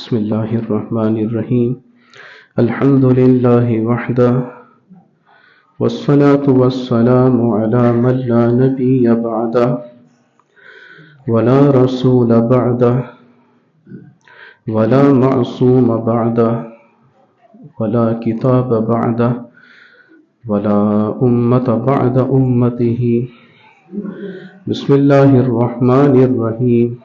بسم اللہ الرحمن الرحیم الحمد للہ وحدہ والصلاة والسلام على من لا نبی بعدہ ولا رسول بعدہ ولا معصوم بعدہ ولا کتاب بعدہ ولا امت بعد امتہ بسم اللہ الرحمن الرحیم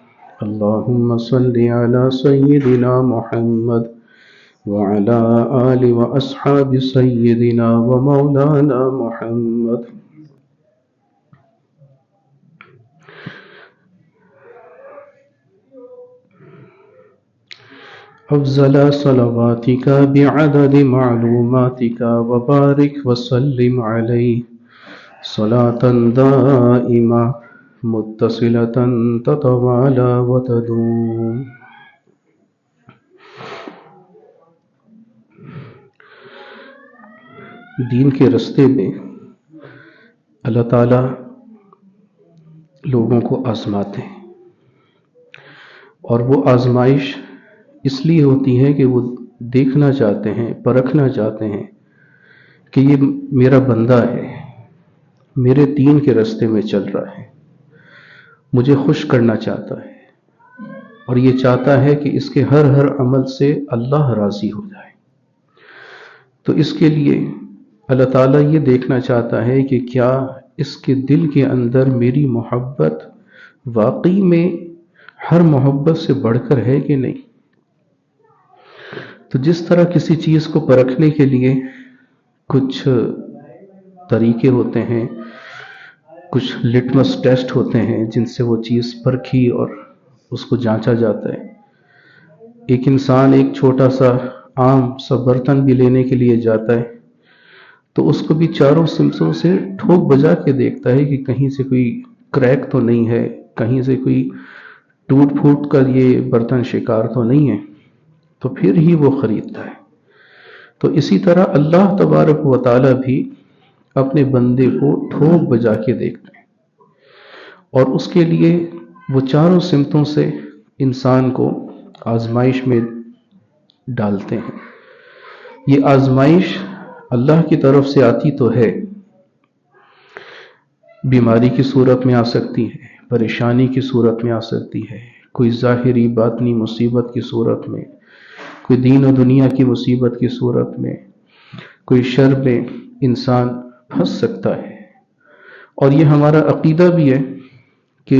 اللہم صل علی سیدنا محمد وعلى آل وأصحاب سيدنا ومولانا محمد أفضل صلواتك بعدد معلوماتك وبارك وسلم عليه صلاة دائمة متصلة تتوالى وتدوم. دین کے رستے میں اللہ تعالیٰ لوگوں کو آزماتے ہیں، اور وہ آزمائش اس لیے ہوتی ہے کہ وہ دیکھنا چاہتے ہیں، پرکھنا چاہتے ہیں کہ یہ میرا بندہ ہے، میرے دین کے رستے میں چل رہا ہے، مجھے خوش کرنا چاہتا ہے، اور یہ چاہتا ہے کہ اس کے ہر عمل سے اللہ راضی ہو جائے. تو اس کے لیے اللہ تعالیٰ یہ دیکھنا چاہتا ہے کہ کیا اس کے دل کے اندر میری محبت واقعی میں ہر محبت سے بڑھ کر ہے کہ نہیں. تو جس طرح کسی چیز کو پرکھنے کے لیے کچھ طریقے ہوتے ہیں، کچھ لٹمس ٹیسٹ ہوتے ہیں جن سے وہ چیز پرکھی اور اس کو جانچا جاتا ہے. ایک انسان ایک چھوٹا سا عام سا برتن بھی لینے کے لیے جاتا ہے تو اس کو بھی چاروں سمتوں سے ٹھوک بجا کے دیکھتا ہے کہ کہیں سے کوئی کریک تو نہیں ہے، کہیں سے کوئی ٹوٹ پھوٹ کا یہ برتن شکار تو نہیں ہے، تو پھر ہی وہ خریدتا ہے. تو اسی طرح اللہ تبارک و تعالیٰ بھی اپنے بندے کو ٹھوک بجا کے دیکھتے ہیں، اور اس کے لیے وہ چاروں سمتوں سے انسان کو آزمائش میں ڈالتے ہیں. یہ آزمائش اللہ کی طرف سے آتی تو ہے، بیماری کی صورت میں آ سکتی ہے، پریشانی کی صورت میں آ سکتی ہے، کوئی ظاہری باطنی مصیبت کی صورت میں، کوئی دین و دنیا کی مصیبت کی صورت میں، کوئی شر میں انسان پھنس سکتا ہے. اور یہ ہمارا عقیدہ بھی ہے کہ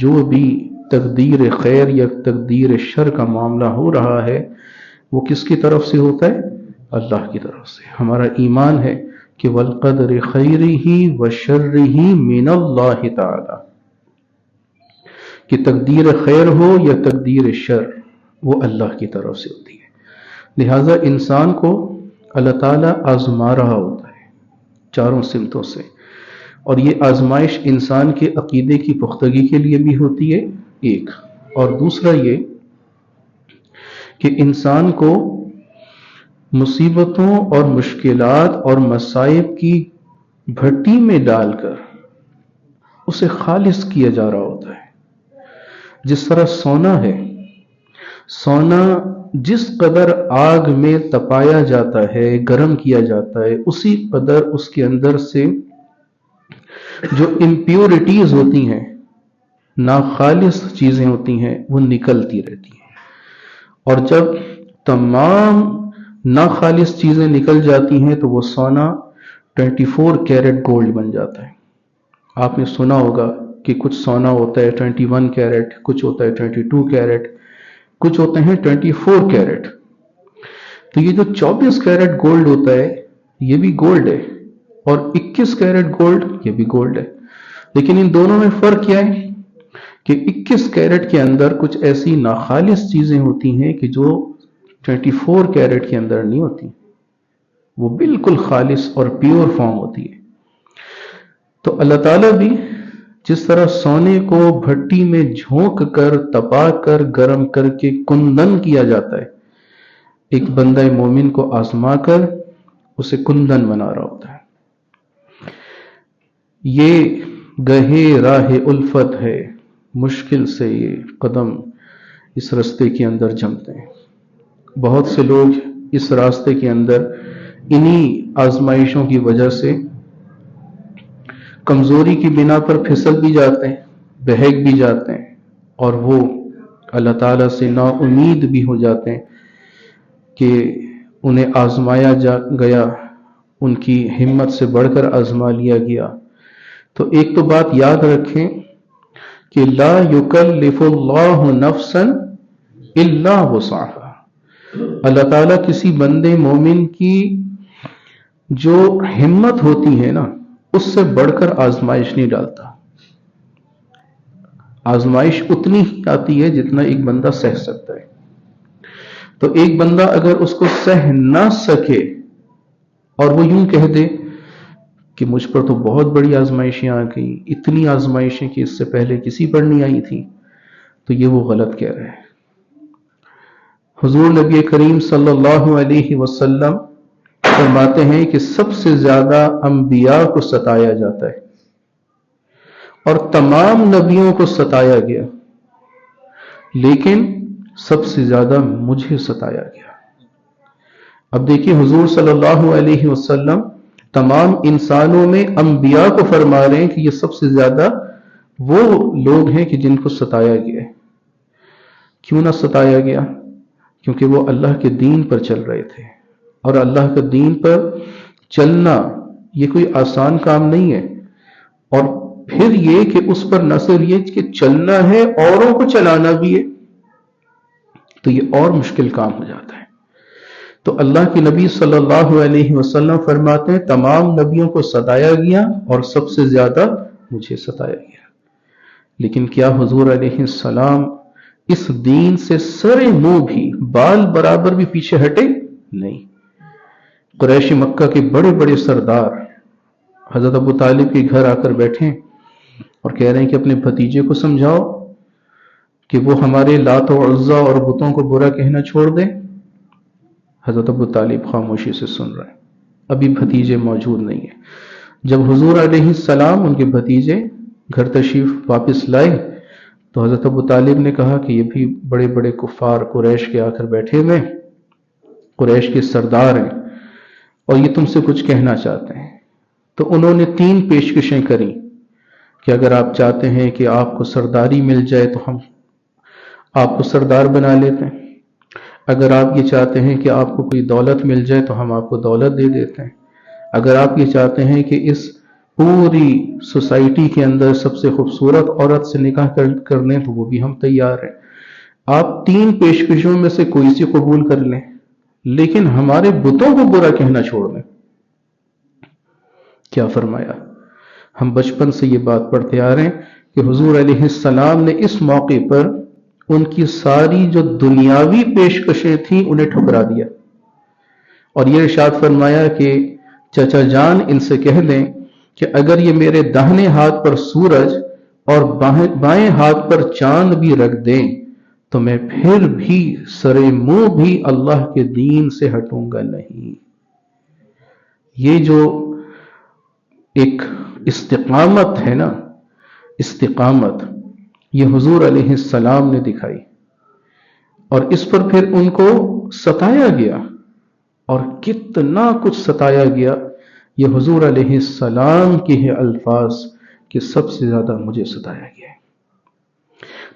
جو بھی تقدیر خیر یا تقدیر شر کا معاملہ ہو رہا ہے وہ کس کی طرف سے ہوتا ہے؟ اللہ کی طرف سے. ہمارا ایمان ہے کہ والقدر خیرہ وشرہ من اللہ تعالی، کہ تقدیر خیر ہو یا تقدیر شر وہ اللہ کی طرف سے ہوتی ہے. لہٰذا انسان کو اللہ تعالیٰ آزما رہا ہوتا ہے چاروں سمتوں سے، اور یہ آزمائش انسان کے عقیدے کی پختگی کے لیے بھی ہوتی ہے ایک، اور دوسرا یہ کہ انسان کو مصیبتوں اور مشکلات اور مصائب کی بھٹی میں ڈال کر اسے خالص کیا جا رہا ہوتا ہے. جس طرح سونا ہے، سونا جس قدر آگ میں تپایا جاتا ہے، گرم کیا جاتا ہے، اسی قدر اس کے اندر سے جو امپیورٹیز ہوتی ہیں، ناخالص چیزیں ہوتی ہیں، وہ نکلتی رہتی ہیں. اور جب تمام ناخالص چیزیں نکل جاتی ہیں تو وہ سونا 24 کیرٹ گولڈ بن جاتا ہے. آپ نے سنا ہوگا کہ کچھ سونا ہوتا ہے 21 کیرٹ، کچھ ہوتا ہے 22 کیرٹ، کچھ ہوتے ہیں 24 کیرٹ. تو یہ جو 24 کیرٹ گولڈ ہوتا ہے یہ بھی گولڈ ہے، اور 21 کیرٹ گولڈ یہ بھی گولڈ ہے. لیکن ان دونوں میں فرق کیا ہے کہ 21 کیرٹ کے اندر کچھ ایسی ناخالص چیزیں ہوتی ہیں کہ جو 24 کیرٹ کے اندر نہیں ہوتی، وہ بالکل خالص اور پیور فارم ہوتی ہے. تو اللہ تعالیٰ بھی جس طرح سونے کو بھٹی میں جھونک کر تپا کر گرم کر کے کندن کیا جاتا ہے، ایک بندہ مومن کو آزما کر اسے کندن بنا رہا ہوتا ہے. یہ گہے راہ الفت ہے، مشکل سے یہ قدم اس رستے کے اندر جمتے ہیں. بہت سے لوگ اس راستے کے اندر انہی آزمائشوں کی وجہ سے کمزوری کی بنا پر پھسل بھی جاتے ہیں، بہک بھی جاتے ہیں، اور وہ اللہ تعالیٰ سے نا امید بھی ہو جاتے ہیں کہ انہیں آزمایا گیا، ان کی ہمت سے بڑھ کر آزما لیا گیا۔ تو ایک تو بات یاد رکھیں کہ لا یکلف اللہ نفسا الا وسعها، اللہ تعالیٰ کسی بندے مومن کی جو ہمت ہوتی ہے نا، اس سے بڑھ کر آزمائش نہیں ڈالتا۔ آزمائش اتنی ہی آتی ہے جتنا ایک بندہ سہ سکتا ہے۔ تو ایک بندہ اگر اس کو سہ نہ سکے اور وہ یوں کہہ دے کہ مجھ پر تو بہت بڑی آزمائشیں آ گئیں، اتنی آزمائشیں کہ اس سے پہلے کسی پر نہیں آئی تھی، تو یہ وہ غلط کہہ رہے ہیں۔ حضور نبی کریم صلی اللہ علیہ وسلم فرماتے ہیں کہ سب سے زیادہ انبیاء کو ستایا جاتا ہے اور تمام نبیوں کو ستایا گیا، لیکن سب سے زیادہ مجھے ستایا گیا۔ اب دیکھیے حضور صلی اللہ علیہ وسلم تمام انسانوں میں انبیاء کو فرما رہے ہیں کہ یہ سب سے زیادہ وہ لوگ ہیں کہ جن کو ستایا گیا ہے۔ کیوں نہ ستایا گیا؟ کیونکہ وہ اللہ کے دین پر چل رہے تھے، اور اللہ کے دین پر چلنا یہ کوئی آسان کام نہیں ہے، اور پھر یہ کہ اس پر نہ صرف یہ کہ چلنا ہے، اوروں کو چلانا بھی ہے، تو یہ اور مشکل کام ہو جاتا ہے۔ تو اللہ کے نبی صلی اللہ علیہ وسلم فرماتے ہیں تمام نبیوں کو ستایا گیا اور سب سے زیادہ مجھے ستایا گیا۔ لیکن کیا حضور علیہ السلام اس دین سے سر منہ بھی، بال برابر بھی پیچھے ہٹے؟ نہیں۔ قریش مکہ کے بڑے بڑے سردار حضرت ابو طالب کے گھر آ کر بیٹھے اور کہہ رہے ہیں کہ اپنے بھتیجے کو سمجھاؤ کہ وہ ہمارے لات و عزا اور بتوں کو برا کہنا چھوڑ دیں۔ حضرت ابو طالب خاموشی سے سن رہے ہیں، ابھی بھتیجے موجود نہیں ہیں۔ جب حضور علیہ السلام ان کے بھتیجے گھر تشریف واپس لائے تو حضرت ابو طالب نے کہا کہ یہ بھی بڑے بڑے کفار قریش کے آ کر بیٹھے ہوئے، قریش کے سردار ہیں، اور یہ تم سے کچھ کہنا چاہتے ہیں۔ تو انہوں نے 3 پیشکشیں کریں کہ اگر آپ چاہتے ہیں کہ آپ کو سرداری مل جائے تو ہم آپ کو سردار بنا لیتے ہیں، اگر آپ یہ چاہتے ہیں کہ آپ کو کوئی دولت مل جائے تو ہم آپ کو دولت دے دیتے ہیں، اگر آپ یہ چاہتے ہیں کہ اس پوری سوسائٹی کے اندر سب سے خوبصورت عورت سے نکاح کر لیں تو وہ بھی ہم تیار ہیں۔ آپ 3 پیشکشوں میں سے کوئی سی قبول کر لیں، لیکن ہمارے بتوں کو برا کہنا چھوڑ دیں۔ کیا فرمایا؟ ہم بچپن سے یہ بات پڑھتے آ رہے ہیں کہ حضور علیہ السلام نے اس موقع پر ان کی ساری جو دنیاوی پیشکشیں تھیں انہیں ٹھکرا دیا، اور یہ ارشاد فرمایا کہ چچا جان ان سے کہہ دیں کہ اگر یہ میرے داہنے ہاتھ پر سورج اور بائیں ہاتھ پر چاند بھی رکھ دیں تو میں پھر بھی سرے منہ بھی اللہ کے دین سے ہٹوں گا نہیں۔ یہ جو ایک استقامت ہے نا، استقامت یہ حضور علیہ السلام نے دکھائی، اور اس پر پھر ان کو ستایا گیا، اور کتنا کچھ ستایا گیا۔ یہ حضور علیہ السلام کے ہیں الفاظ کہ سب سے زیادہ مجھے ستایا گیا ہے۔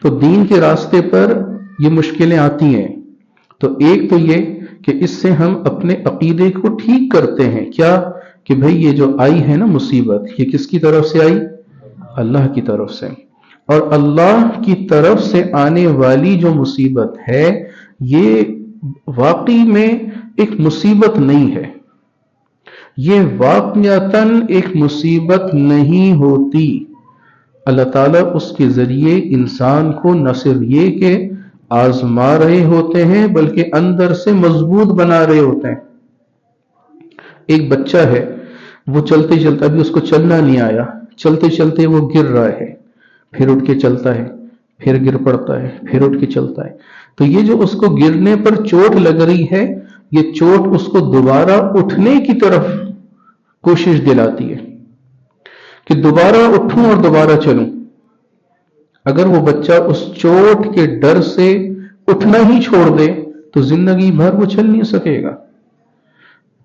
تو دین کے راستے پر یہ مشکلیں آتی ہیں، تو ایک تو یہ کہ اس سے ہم اپنے عقیدے کو ٹھیک کرتے ہیں، کیا کہ بھئی یہ جو آئی ہے نا مصیبت، یہ کس کی طرف سے آئی؟ اللہ کی طرف سے، اور اللہ کی طرف سے آنے والی جو مصیبت ہے یہ واقعی میں ایک مصیبت نہیں ہے، یہ واقعتاً ایک مصیبت نہیں ہوتی۔ اللہ تعالیٰ اس کے ذریعے انسان کو نہ صرف یہ کہ آزما رہے ہوتے ہیں بلکہ اندر سے مضبوط بنا رہے ہوتے ہیں۔ ایک بچہ ہے، وہ چلتے چلتے، ابھی اس کو چلنا نہیں آیا، چلتے چلتے وہ گر رہا ہے، پھر اٹھ کے چلتا ہے، پھر گر پڑتا ہے، پھر اٹھ کے چلتا ہے۔ تو یہ جو اس کو گرنے پر چوٹ لگ رہی ہے، یہ چوٹ اس کو دوبارہ اٹھنے کی طرف کوشش دلاتی ہے کہ دوبارہ اٹھوں اور دوبارہ چلوں۔ اگر وہ بچہ اس چوٹ کے ڈر سے اٹھنا ہی چھوڑ دے تو تو زندگی بھر وہ چل نہیں سکے گا.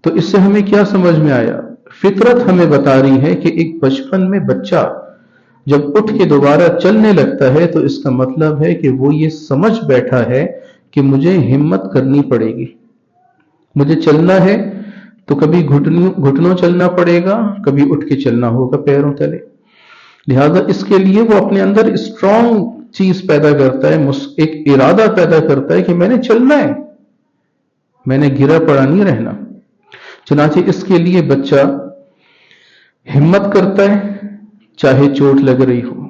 تو اس سے ہمیں کیا سمجھ میں آیا؟ فطرت ہمیں بتا رہی ہے کہ ایک بچپن میں بچہ جب اٹھ کے دوبارہ چلنے لگتا ہے تو اس کا مطلب ہے کہ وہ یہ سمجھ بیٹھا ہے کہ مجھے ہمت کرنی پڑے گی. مجھے چلنا ہے تو کبھی گھٹنوں چلنا پڑے گا، کبھی اٹھ کے چلنا ہوگا پیروں تلے. لہذا اس کے لیے وہ اپنے اندر اسٹرانگ چیز پیدا کرتا ہے، ایک ارادہ پیدا کرتا ہے کہ میں نے چلنا ہے، میں نے گرا پڑا نہیں رہنا. چنانچہ اس کے لیے بچہ ہمت کرتا ہے چاہے چوٹ لگ رہی ہو.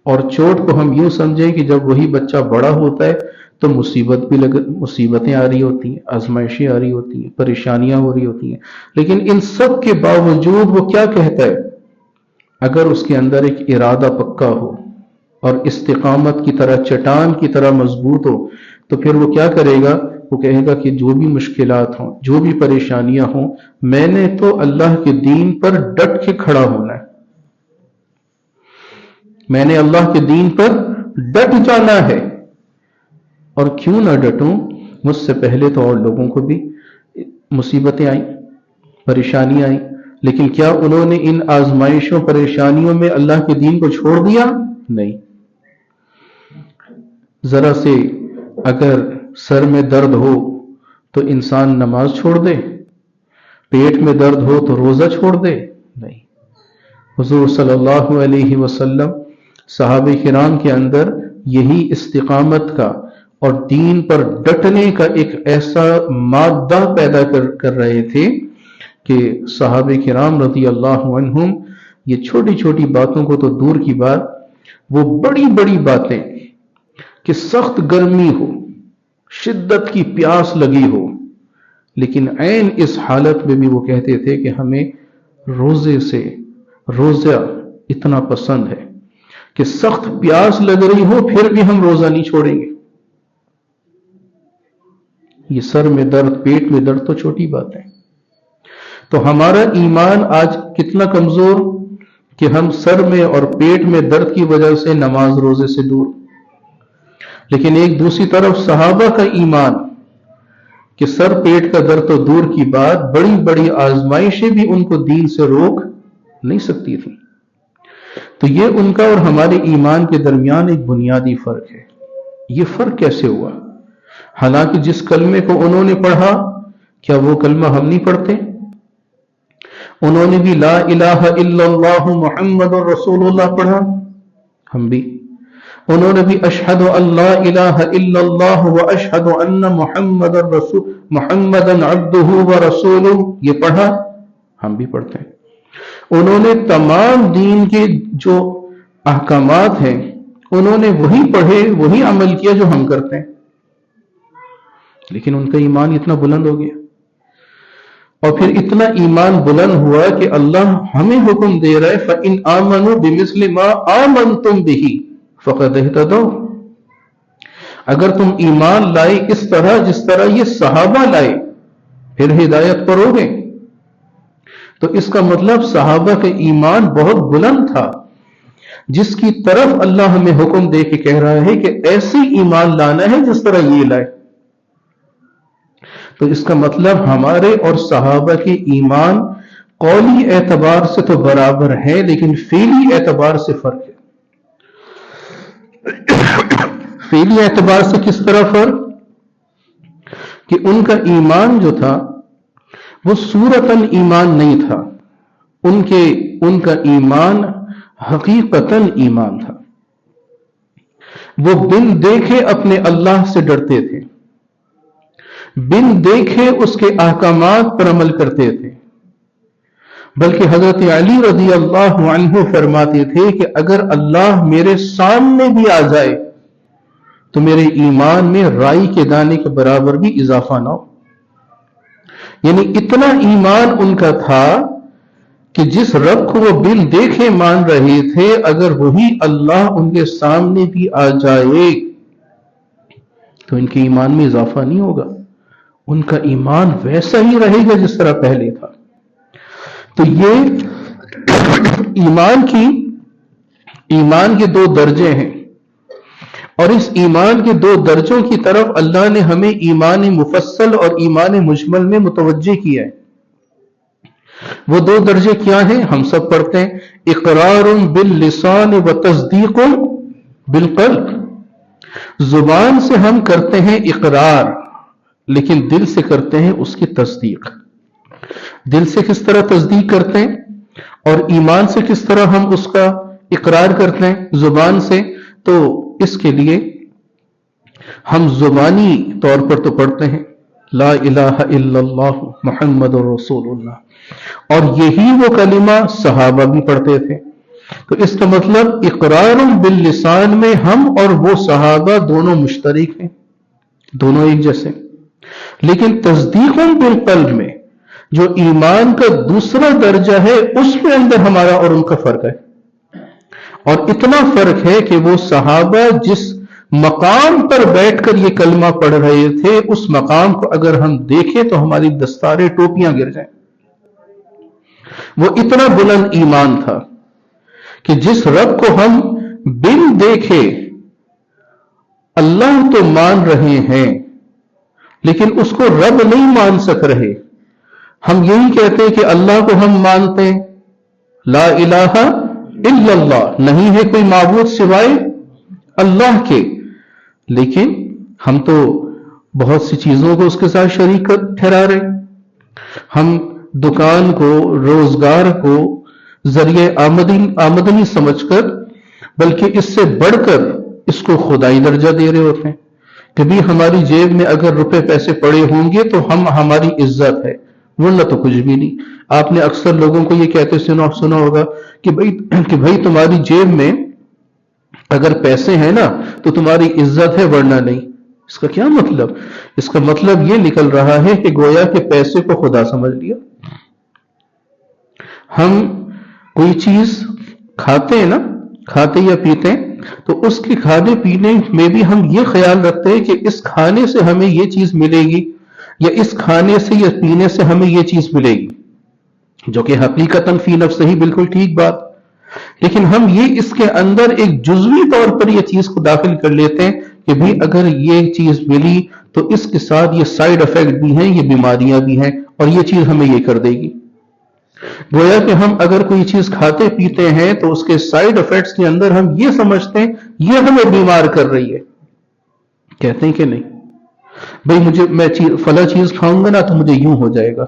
اور چوٹ کو ہم یوں سمجھیں کہ جب وہی بچہ بڑا ہوتا ہے تو مصیبتیں آ رہی ہوتی ہیں، آزمائشیں آ رہی ہوتی ہیں، پریشانیاں ہو رہی ہوتی ہیں. لیکن ان سب کے باوجود وہ کیا کہتا ہے؟ اگر اس کے اندر ایک ارادہ پکا ہو اور استقامت کی طرح چٹان کی طرح مضبوط ہو تو پھر وہ کیا کرے گا؟ وہ کہے گا کہ جو بھی مشکلات ہوں، جو بھی پریشانیاں ہوں، میں نے تو اللہ کے دین پر ڈٹ کے کھڑا ہونا ہے، میں نے اللہ کے دین پر ڈٹ جانا ہے. اور کیوں نہ ڈٹوں؟ مجھ سے پہلے تو اور لوگوں کو بھی مصیبتیں آئیں، پریشانیاں آئیں، لیکن کیا انہوں نے ان آزمائشوں پریشانیوں میں اللہ کے دین کو چھوڑ دیا؟ نہیں. ذرا سے اگر سر میں درد ہو تو انسان نماز چھوڑ دے، پیٹ میں درد ہو تو روزہ چھوڑ دے؟ نہیں. حضور صلی اللہ علیہ وسلم صحابہ کرام کے اندر یہی استقامت کا اور دین پر ڈٹنے کا ایک ایسا مادہ پیدا کر رہے تھے کہ صحابہ کرام رضی اللہ عنہم یہ چھوٹی چھوٹی باتوں کو تو دور کی بات، وہ بڑی بڑی باتیں کہ سخت گرمی ہو، شدت کی پیاس لگی ہو، لیکن عین اس حالت میں بھی وہ کہتے تھے کہ ہمیں روزہ اتنا پسند ہے کہ سخت پیاس لگ رہی ہو پھر بھی ہم روزہ نہیں چھوڑیں گے. یہ سر میں درد، پیٹ میں درد تو چھوٹی بات ہے. تو ہمارا ایمان آج کتنا کمزور کہ ہم سر میں اور پیٹ میں درد کی وجہ سے نماز روزے سے دور. لیکن ایک دوسری طرف صحابہ کا ایمان کہ سر پیٹ کا درد تو دور کی بات، بڑی بڑی آزمائشیں بھی ان کو دین سے روک نہیں سکتی تھی. تو یہ ان کا اور ہمارے ایمان کے درمیان ایک بنیادی فرق ہے. یہ فرق کیسے ہوا؟ حالانکہ جس کلمے کو انہوں نے پڑھا، کیا وہ کلمہ ہم نہیں پڑھتے؟ انہوں نے بھی لا الہ الا اللہ محمد رسول اللہ پڑھا، ہم بھی. انہوں نے بھی اشہد ان لا الہ الا اللہ و اشہد ان محمد عبدہ و رسولہ یہ پڑھا، ہم بھی پڑھتے ہیں. انہوں نے تمام دین کے جو احکامات ہیں انہوں نے وہی پڑھے، وہی عمل کیا جو ہم کرتے ہیں. لیکن ان کا ایمان اتنا بلند ہو گیا، اور پھر اتنا ایمان بلند ہوا کہ اللہ ہمیں حکم دے رہا ہے فَإِنْ آمَنُوا بِمِثْلِ مَا آمَنْتُمْ بِهِ فَقَدْ اهْتَدَوْا. اگر تم ایمان لائے اس طرح جس طرح یہ صحابہ لائے پھر ہدایت پر ہوگے. تو اس کا مطلب صحابہ کا ایمان بہت بلند تھا، جس کی طرف اللہ ہمیں حکم دے کے کہہ رہا ہے کہ ایسے ایمان لانا ہے جس طرح یہ لائے. تو اس کا مطلب ہمارے اور صحابہ کے ایمان قولی اعتبار سے تو برابر ہے، لیکن فعلی اعتبار سے فرق ہے. فعلی اعتبار سے کس طرح فرق؟ کہ ان کا ایمان جو تھا وہ صورتاً ایمان نہیں تھا، ان کا ایمان حقیقتاً ایمان تھا. وہ بن دیکھے اپنے اللہ سے ڈرتے تھے، بن دیکھے اس کے احکامات پر عمل کرتے تھے. بلکہ حضرت علی رضی اللہ عنہ فرماتے تھے کہ اگر اللہ میرے سامنے بھی آ جائے تو میرے ایمان میں رائی کے دانے کے برابر بھی اضافہ نہ ہو. یعنی اتنا ایمان ان کا تھا کہ جس رب کو وہ بن دیکھے مان رہے تھے، اگر وہی اللہ ان کے سامنے بھی آ جائے تو ان کے ایمان میں اضافہ نہیں ہوگا، ان کا ایمان ویسا ہی رہے گا جس طرح پہلے تھا. تو یہ ایمان کے دو درجے ہیں. اور اس ایمان کے دو درجوں کی طرف اللہ نے ہمیں ایمان مفصل اور ایمان مجمل میں متوجہ کیا ہے۔ وہ دو درجے کیا ہیں؟ ہم سب پڑھتے ہیں، اقرار باللسان و تصدیق بالقلب۔ زبان سے ہم کرتے ہیں اقرار، لیکن دل سے کرتے ہیں اس کی تصدیق۔ دل سے کس طرح تصدیق کرتے ہیں اور ایمان سے کس طرح ہم اس کا اقرار کرتے ہیں زبان سے؟ تو اس کے لیے ہم زبانی طور پر تو پڑھتے ہیں لا الہ الا اللہ محمد رسول اللہ، اور یہی وہ کلمہ صحابہ بھی پڑھتے تھے۔ تو اس کا مطلب اقرار باللسان میں ہم اور وہ صحابہ دونوں مشترک ہیں، دونوں ایک جیسے۔ لیکن تصدیق بالقلب میں جو ایمان کا دوسرا درجہ ہے، اس میں اندر ہمارا اور ان کا فرق ہے، اور اتنا فرق ہے کہ وہ صحابہ جس مقام پر بیٹھ کر یہ کلمہ پڑھ رہے تھے، اس مقام کو اگر ہم دیکھیں تو ہماری دستاریں ٹوپیاں گر جائیں۔ وہ اتنا بلند ایمان تھا کہ جس رب کو ہم بن دیکھے اللہ تو مان رہے ہیں، لیکن اس کو رب نہیں مان سک رہے۔ ہم یہی کہتے ہیں کہ اللہ کو ہم مانتے ہیں، لا الہ الا اللہ، نہیں ہے کوئی معبود سوائے اللہ کے، لیکن ہم تو بہت سی چیزوں کو اس کے ساتھ شریک ٹھہرا رہے۔ ہم دکان کو، روزگار کو ذریعہ آمدنی سمجھ کر، بلکہ اس سے بڑھ کر اس کو خدائی درجہ دے رہے ہوتے ہیں۔ کبھی ہماری جیب میں اگر روپے پیسے پڑے ہوں گے تو ہماری عزت ہے، ورنہ تو کچھ بھی نہیں۔ آپ نے اکثر لوگوں کو یہ کہتے سنا ہوگا کہ بھائی تمہاری جیب میں اگر پیسے ہیں نا تو تمہاری عزت ہے، ورنہ نہیں۔ اس کا کیا مطلب؟ اس کا مطلب یہ نکل رہا ہے کہ گویا کہ پیسے کو خدا سمجھ لیا۔ ہم کوئی چیز کھاتے ہیں نا، کھاتے یا پیتے ہیں، تو اس کے کھانے پینے میں بھی ہم یہ خیال رکھتے ہیں کہ اس کھانے سے ہمیں یہ چیز ملے گی، یا اس کھانے سے یا پینے سے ہمیں یہ چیز ملے گی، جو کہ حقیقتاً فی نفس ہی بالکل ٹھیک بات، لیکن ہم یہ اس کے اندر ایک جزوی طور پر یہ چیز کو داخل کر لیتے ہیں کہ بھی اگر یہ چیز ملی تو اس کے ساتھ یہ سائیڈ افیکٹ بھی ہیں، یہ بیماریاں بھی ہیں، اور یہ چیز ہمیں یہ کر دے گی۔ گویا کہ ہم اگر کوئی چیز کھاتے پیتے ہیں تو اس کے سائیڈ افیکٹس کے اندر ہم یہ سمجھتے ہیں یہ ہمیں بیمار کر رہی ہے۔ کہتے ہیں کہ نہیں بھئی میں فلاں چیز کھاؤں گا نا تو مجھے یوں ہو جائے گا،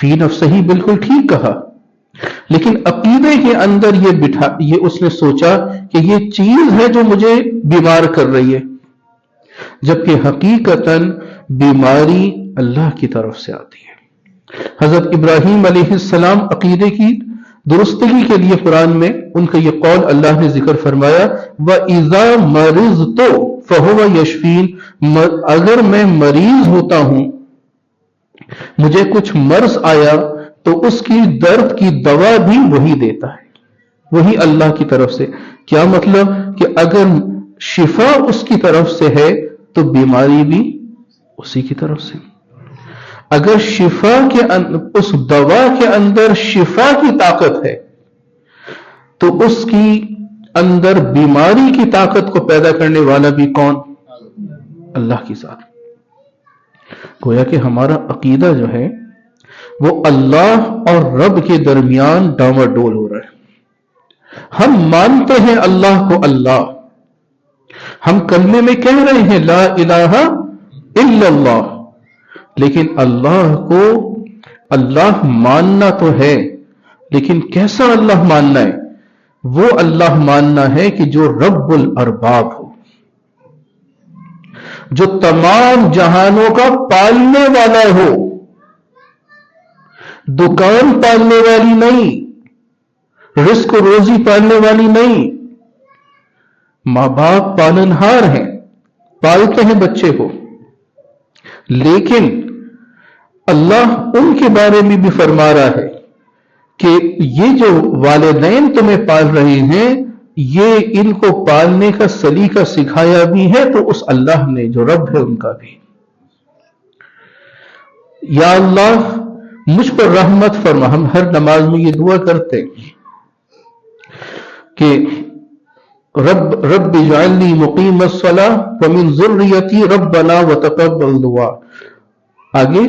فی نفس ہی بالکل ٹھیک کہا، لیکن عقیدے کے اندر یہ اس نے سوچا کہ یہ چیز ہے جو مجھے بیمار کر رہی ہے، جبکہ حقیقتاً بیماری اللہ کی طرف سے آتی ہے۔ حضرت ابراہیم علیہ السلام عقیدے کی درستگی کے لیے قرآن میں ان کا یہ قول اللہ نے ذکر فرمایا، وَإِذَا مَرِضْتُ فَهُوَ يَشْفِينِ، اگر میں مریض ہوتا ہوں، مجھے کچھ مرض آیا تو اس کی درد کی دوا بھی وہی دیتا ہے، وہی اللہ کی طرف سے۔ کیا مطلب؟ کہ اگر شفا اس کی طرف سے ہے تو بیماری بھی اسی کی طرف سے۔ اگر شفا کے اس دوا کے اندر شفا کی طاقت ہے تو اس کی اندر بیماری کی طاقت کو پیدا کرنے والا بھی کون؟ اللہ کی ذات۔ گویا کہ ہمارا عقیدہ جو ہے وہ اللہ اور رب کے درمیان ڈاواں ڈول ہو رہا ہے۔ ہم مانتے ہیں اللہ کو اللہ، ہم کلمے میں کہہ رہے ہیں لا الہ الا اللہ، لیکن اللہ کو اللہ ماننا تو ہے، لیکن کیسا اللہ ماننا ہے؟ وہ اللہ ماننا ہے کہ جو رب الارباب ہو، جو تمام جہانوں کا پالنے والا ہو، دکان پالنے والی نہیں، رزق و روزی پالنے والی نہیں۔ ماں باپ پالنہار ہیں، پالتے ہیں بچے کو، لیکن اللہ ان کے بارے میں بھی فرما رہا ہے کہ یہ جو والدین تمہیں پال رہے ہیں، یہ ان کو پالنے کا سلیقہ سکھایا بھی ہے تو اس اللہ نے جو رب ہے ان کا بھی۔ یا اللہ مجھ پر رحمت فرما۔ ہم ہر نماز میں یہ دعا کرتے کہ رب اجعلنی مقیم الصلاۃ ومن ذریتی ربنا وتقبل دعا. آگے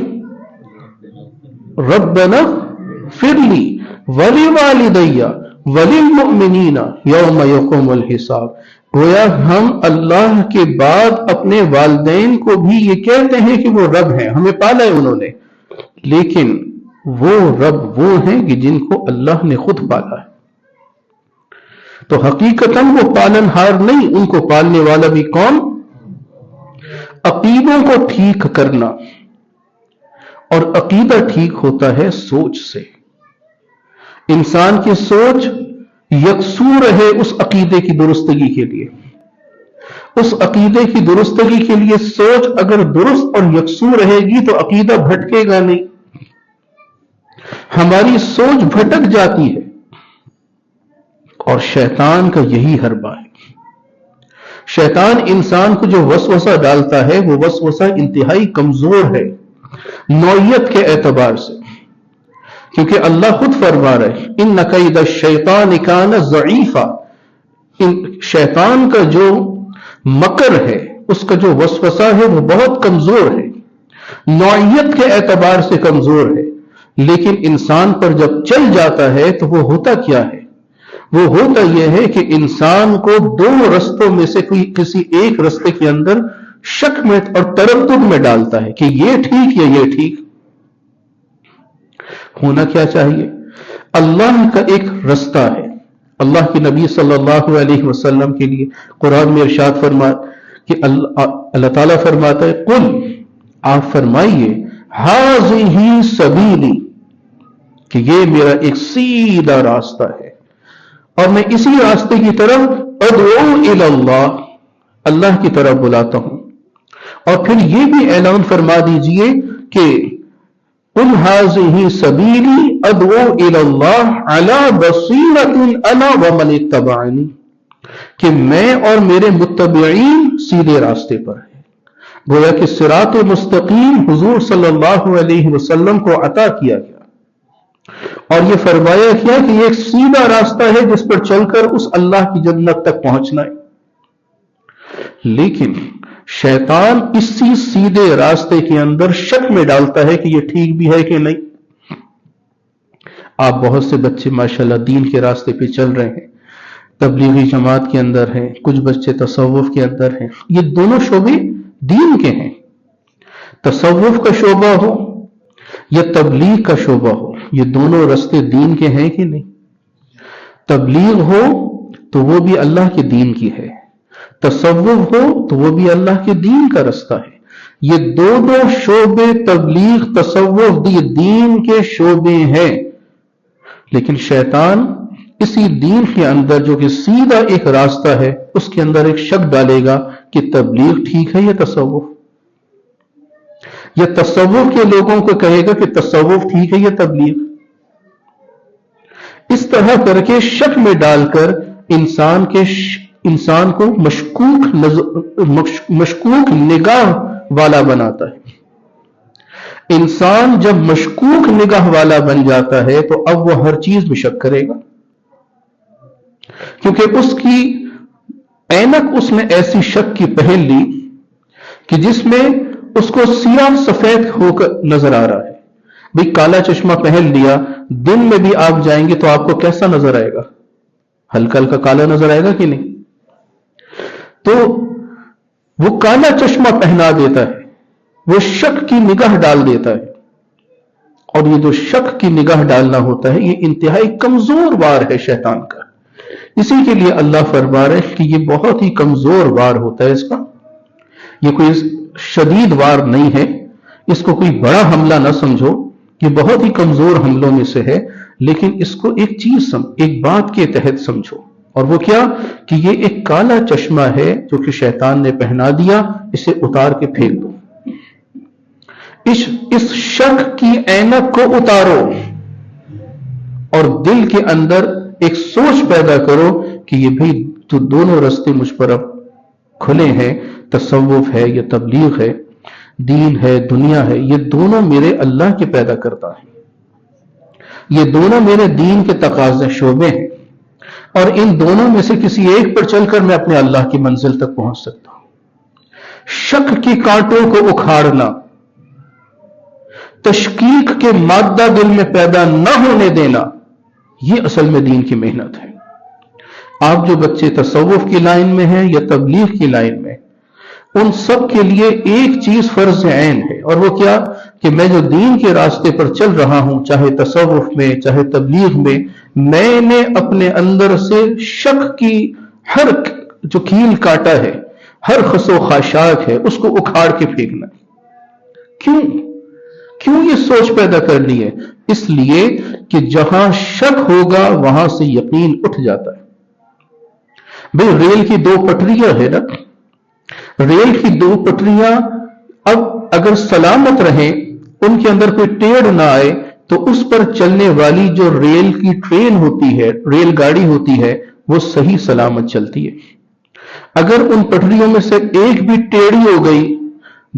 ربنا اغفر لی ولوالدی وللمؤمنین یوم یقوم الحساب. گویا ہم اللہ کے بعد اپنے والدین کو بھی یہ کہتے ہیں کہ وہ رب ہیں، ہمیں پالا ہے انہوں نے، لیکن وہ رب وہ ہیں کہ جن کو اللہ نے خود پالا ہے. تو حقیقتاً وہ پالن ہار نہیں، ان کو پالنے والا بھی کون؟ عقیدوں کو ٹھیک کرنا، اور عقیدہ ٹھیک ہوتا ہے سوچ سے. انسان کی سوچ یکسو رہے اس عقیدے کی درستگی کے لیے. اس عقیدے کی درستگی کے لیے سوچ اگر درست اور یکسو رہے گی تو عقیدہ بھٹکے گا نہیں. ہماری سوچ بھٹک جاتی ہے، اور شیطان کا یہی حربہ ہے. شیطان انسان کو جو وسوسہ ڈالتا ہے وہ وسوسہ انتہائی کمزور ہے نوعیت کے اعتبار سے، کیونکہ اللہ خود فرما رہا ہے ان کید الشیطان کان ضعیفا. شیطان کا جو مکر ہے، اس کا جو وسوسہ ہے وہ بہت کمزور ہے، نوعیت کے اعتبار سے کمزور ہے. لیکن انسان پر جب چل جاتا ہے تو وہ ہوتا کیا ہے؟ وہ ہوتا یہ ہے کہ انسان کو دو رستوں میں سے کوئی کسی ایک رستے کے اندر شک میں اور تردد میں ڈالتا ہے کہ یہ ٹھیک یا یہ ٹھیک. ہونا کیا چاہیے؟ اللہ کا ایک رستہ ہے. اللہ کے نبی صلی اللہ علیہ وسلم کے لیے قرآن میں ارشاد فرما کہ اللہ تعالیٰ فرماتا ہے قل، آپ فرمائیے، ھذہ سبیلی، کہ یہ میرا ایک سیدھا راستہ ہے اور میں اسی راستے کی طرف ادعو الی اللہ، اللہ کی طرف بلاتا ہوں. اور پھر یہ بھی اعلان فرما دیجئے کہ قل ھذہ سبیلی ادعو الی اللہ علی بصیرۃ انا ومن اتبعنی، کہ میں اور میرے متبعین سیدھے راستے پر ہیں. گویا کہ صراط مستقیم حضور صلی اللہ علیہ وسلم کو عطا کیا گیا، اور یہ فرمایا کیا کہ یہ ایک سیدھا راستہ ہے جس پر چل کر اس اللہ کی جنت تک پہنچنا ہے. لیکن شیطان اسی سیدھے راستے کے اندر شک میں ڈالتا ہے کہ یہ ٹھیک بھی ہے کہ نہیں. آپ بہت سے بچے ماشاءاللہ دین کے راستے پہ چل رہے ہیں، تبلیغی جماعت کے اندر ہیں، کچھ بچے تصوف کے اندر ہیں. یہ دونوں شعبے دین کے ہیں. تصوف کا شعبہ ہو یا تبلیغ کا شعبہ ہو، یہ دونوں راستے دین کے ہیں کہ نہیں؟ تبلیغ ہو تو وہ بھی اللہ کے دین کی ہے، تصوف ہو تو وہ بھی اللہ کے دین کا رستہ ہے. یہ دونوں شعبے تبلیغ تصوف یہ دین کے شعبے ہیں. لیکن شیطان اسی دین کے اندر جو کہ سیدھا ایک راستہ ہے اس کے اندر ایک شک ڈالے گا کہ تبلیغ ٹھیک ہے یا تصوف، یا تصوف کے لوگوں کو کہے گا کہ تصوف ٹھیک ہے یا تبلیغ. اس طرح کر کے شک میں ڈال کر انسان کو مشکوک نگاہ والا بناتا ہے. انسان جب مشکوک نگاہ والا بن جاتا ہے تو اب وہ ہر چیز میں شک کرے گا، کیونکہ اس کی اینک اس نے ایسی شک کی پہن لی کہ جس میں اس کو سیاہ سفید ہو کر نظر آ رہا ہے. بھئی کالا چشمہ پہن لیا، دن میں بھی آپ جائیں گے تو آپ کو کیسا نظر آئے گا؟ ہلکا ہلکا کالا نظر آئے گا کہ نہیں؟ تو وہ کالا چشمہ پہنا دیتا ہے، وہ شک کی نگاہ ڈال دیتا ہے. اور یہ جو شک کی نگاہ ڈالنا ہوتا ہے یہ انتہائی کمزور وار ہے شیطان کا. اسی کے لیے اللہ فرما رہے ہیں کہ یہ بہت ہی کمزور وار ہوتا ہے اس کا. یہ کوئی شدید وار نہیں ہے، اس کو کوئی بڑا حملہ نہ سمجھو، یہ بہت ہی کمزور حملوں میں سے ہے. لیکن اس کو ایک چیز ایک بات کے تحت سمجھو، اور وہ کیا کہ یہ ایک کالا چشمہ ہے جو کہ شیطان نے پہنا دیا، اسے اتار کے پھینک دو. اس شک کی اینک کو اتارو اور دل کے اندر ایک سوچ پیدا کرو کہ یہ بھی تو دونوں راستے مجھ پر اب کھلے ہیں، تصوف ہے یا تبلیغ ہے، دین ہے دنیا ہے، یہ دونوں میرے اللہ کے پیدا کرتا ہے، یہ دونوں میرے دین کے تقاضے شعبے ہیں. اور ان دونوں میں سے کسی ایک پر چل کر میں اپنے اللہ کی منزل تک پہنچ سکتا ہوں۔ شک کی کانٹوں کو اکھاڑنا، تشکیک کے مادہ دل میں پیدا نہ ہونے دینا، یہ اصل میں دین کی محنت ہے۔ آپ جو بچے تصوف کی لائن میں ہیں یا تبلیغ کی لائن میں، ان سب کے لیے ایک چیز فرض عین ہے، اور وہ کیا کہ میں جو دین کے راستے پر چل رہا ہوں، چاہے تصوف میں چاہے تبلیغ میں نے اپنے اندر سے شک کی ہر جو کیل کاٹا ہے، ہر خس و خاشاک ہے، اس کو اکھاڑ کے پھینکنا۔ کیوں یہ سوچ پیدا کرنی ہے؟ اس لیے کہ جہاں شک ہوگا وہاں سے یقین اٹھ جاتا ہے۔ بھئی ریل کی دو پٹریاں ہے نا، ریل کی دو پٹریاں اب اگر سلامت رہیں، ان کے اندر کوئی ٹیڑھ نہ آئے، تو اس پر چلنے والی جو ریل کی ٹرین ہوتی ہے، ریل گاڑی ہوتی ہے، وہ صحیح سلامت چلتی ہے۔ اگر ان پٹریوں میں سے ایک بھی ٹیڑھی ہو گئی،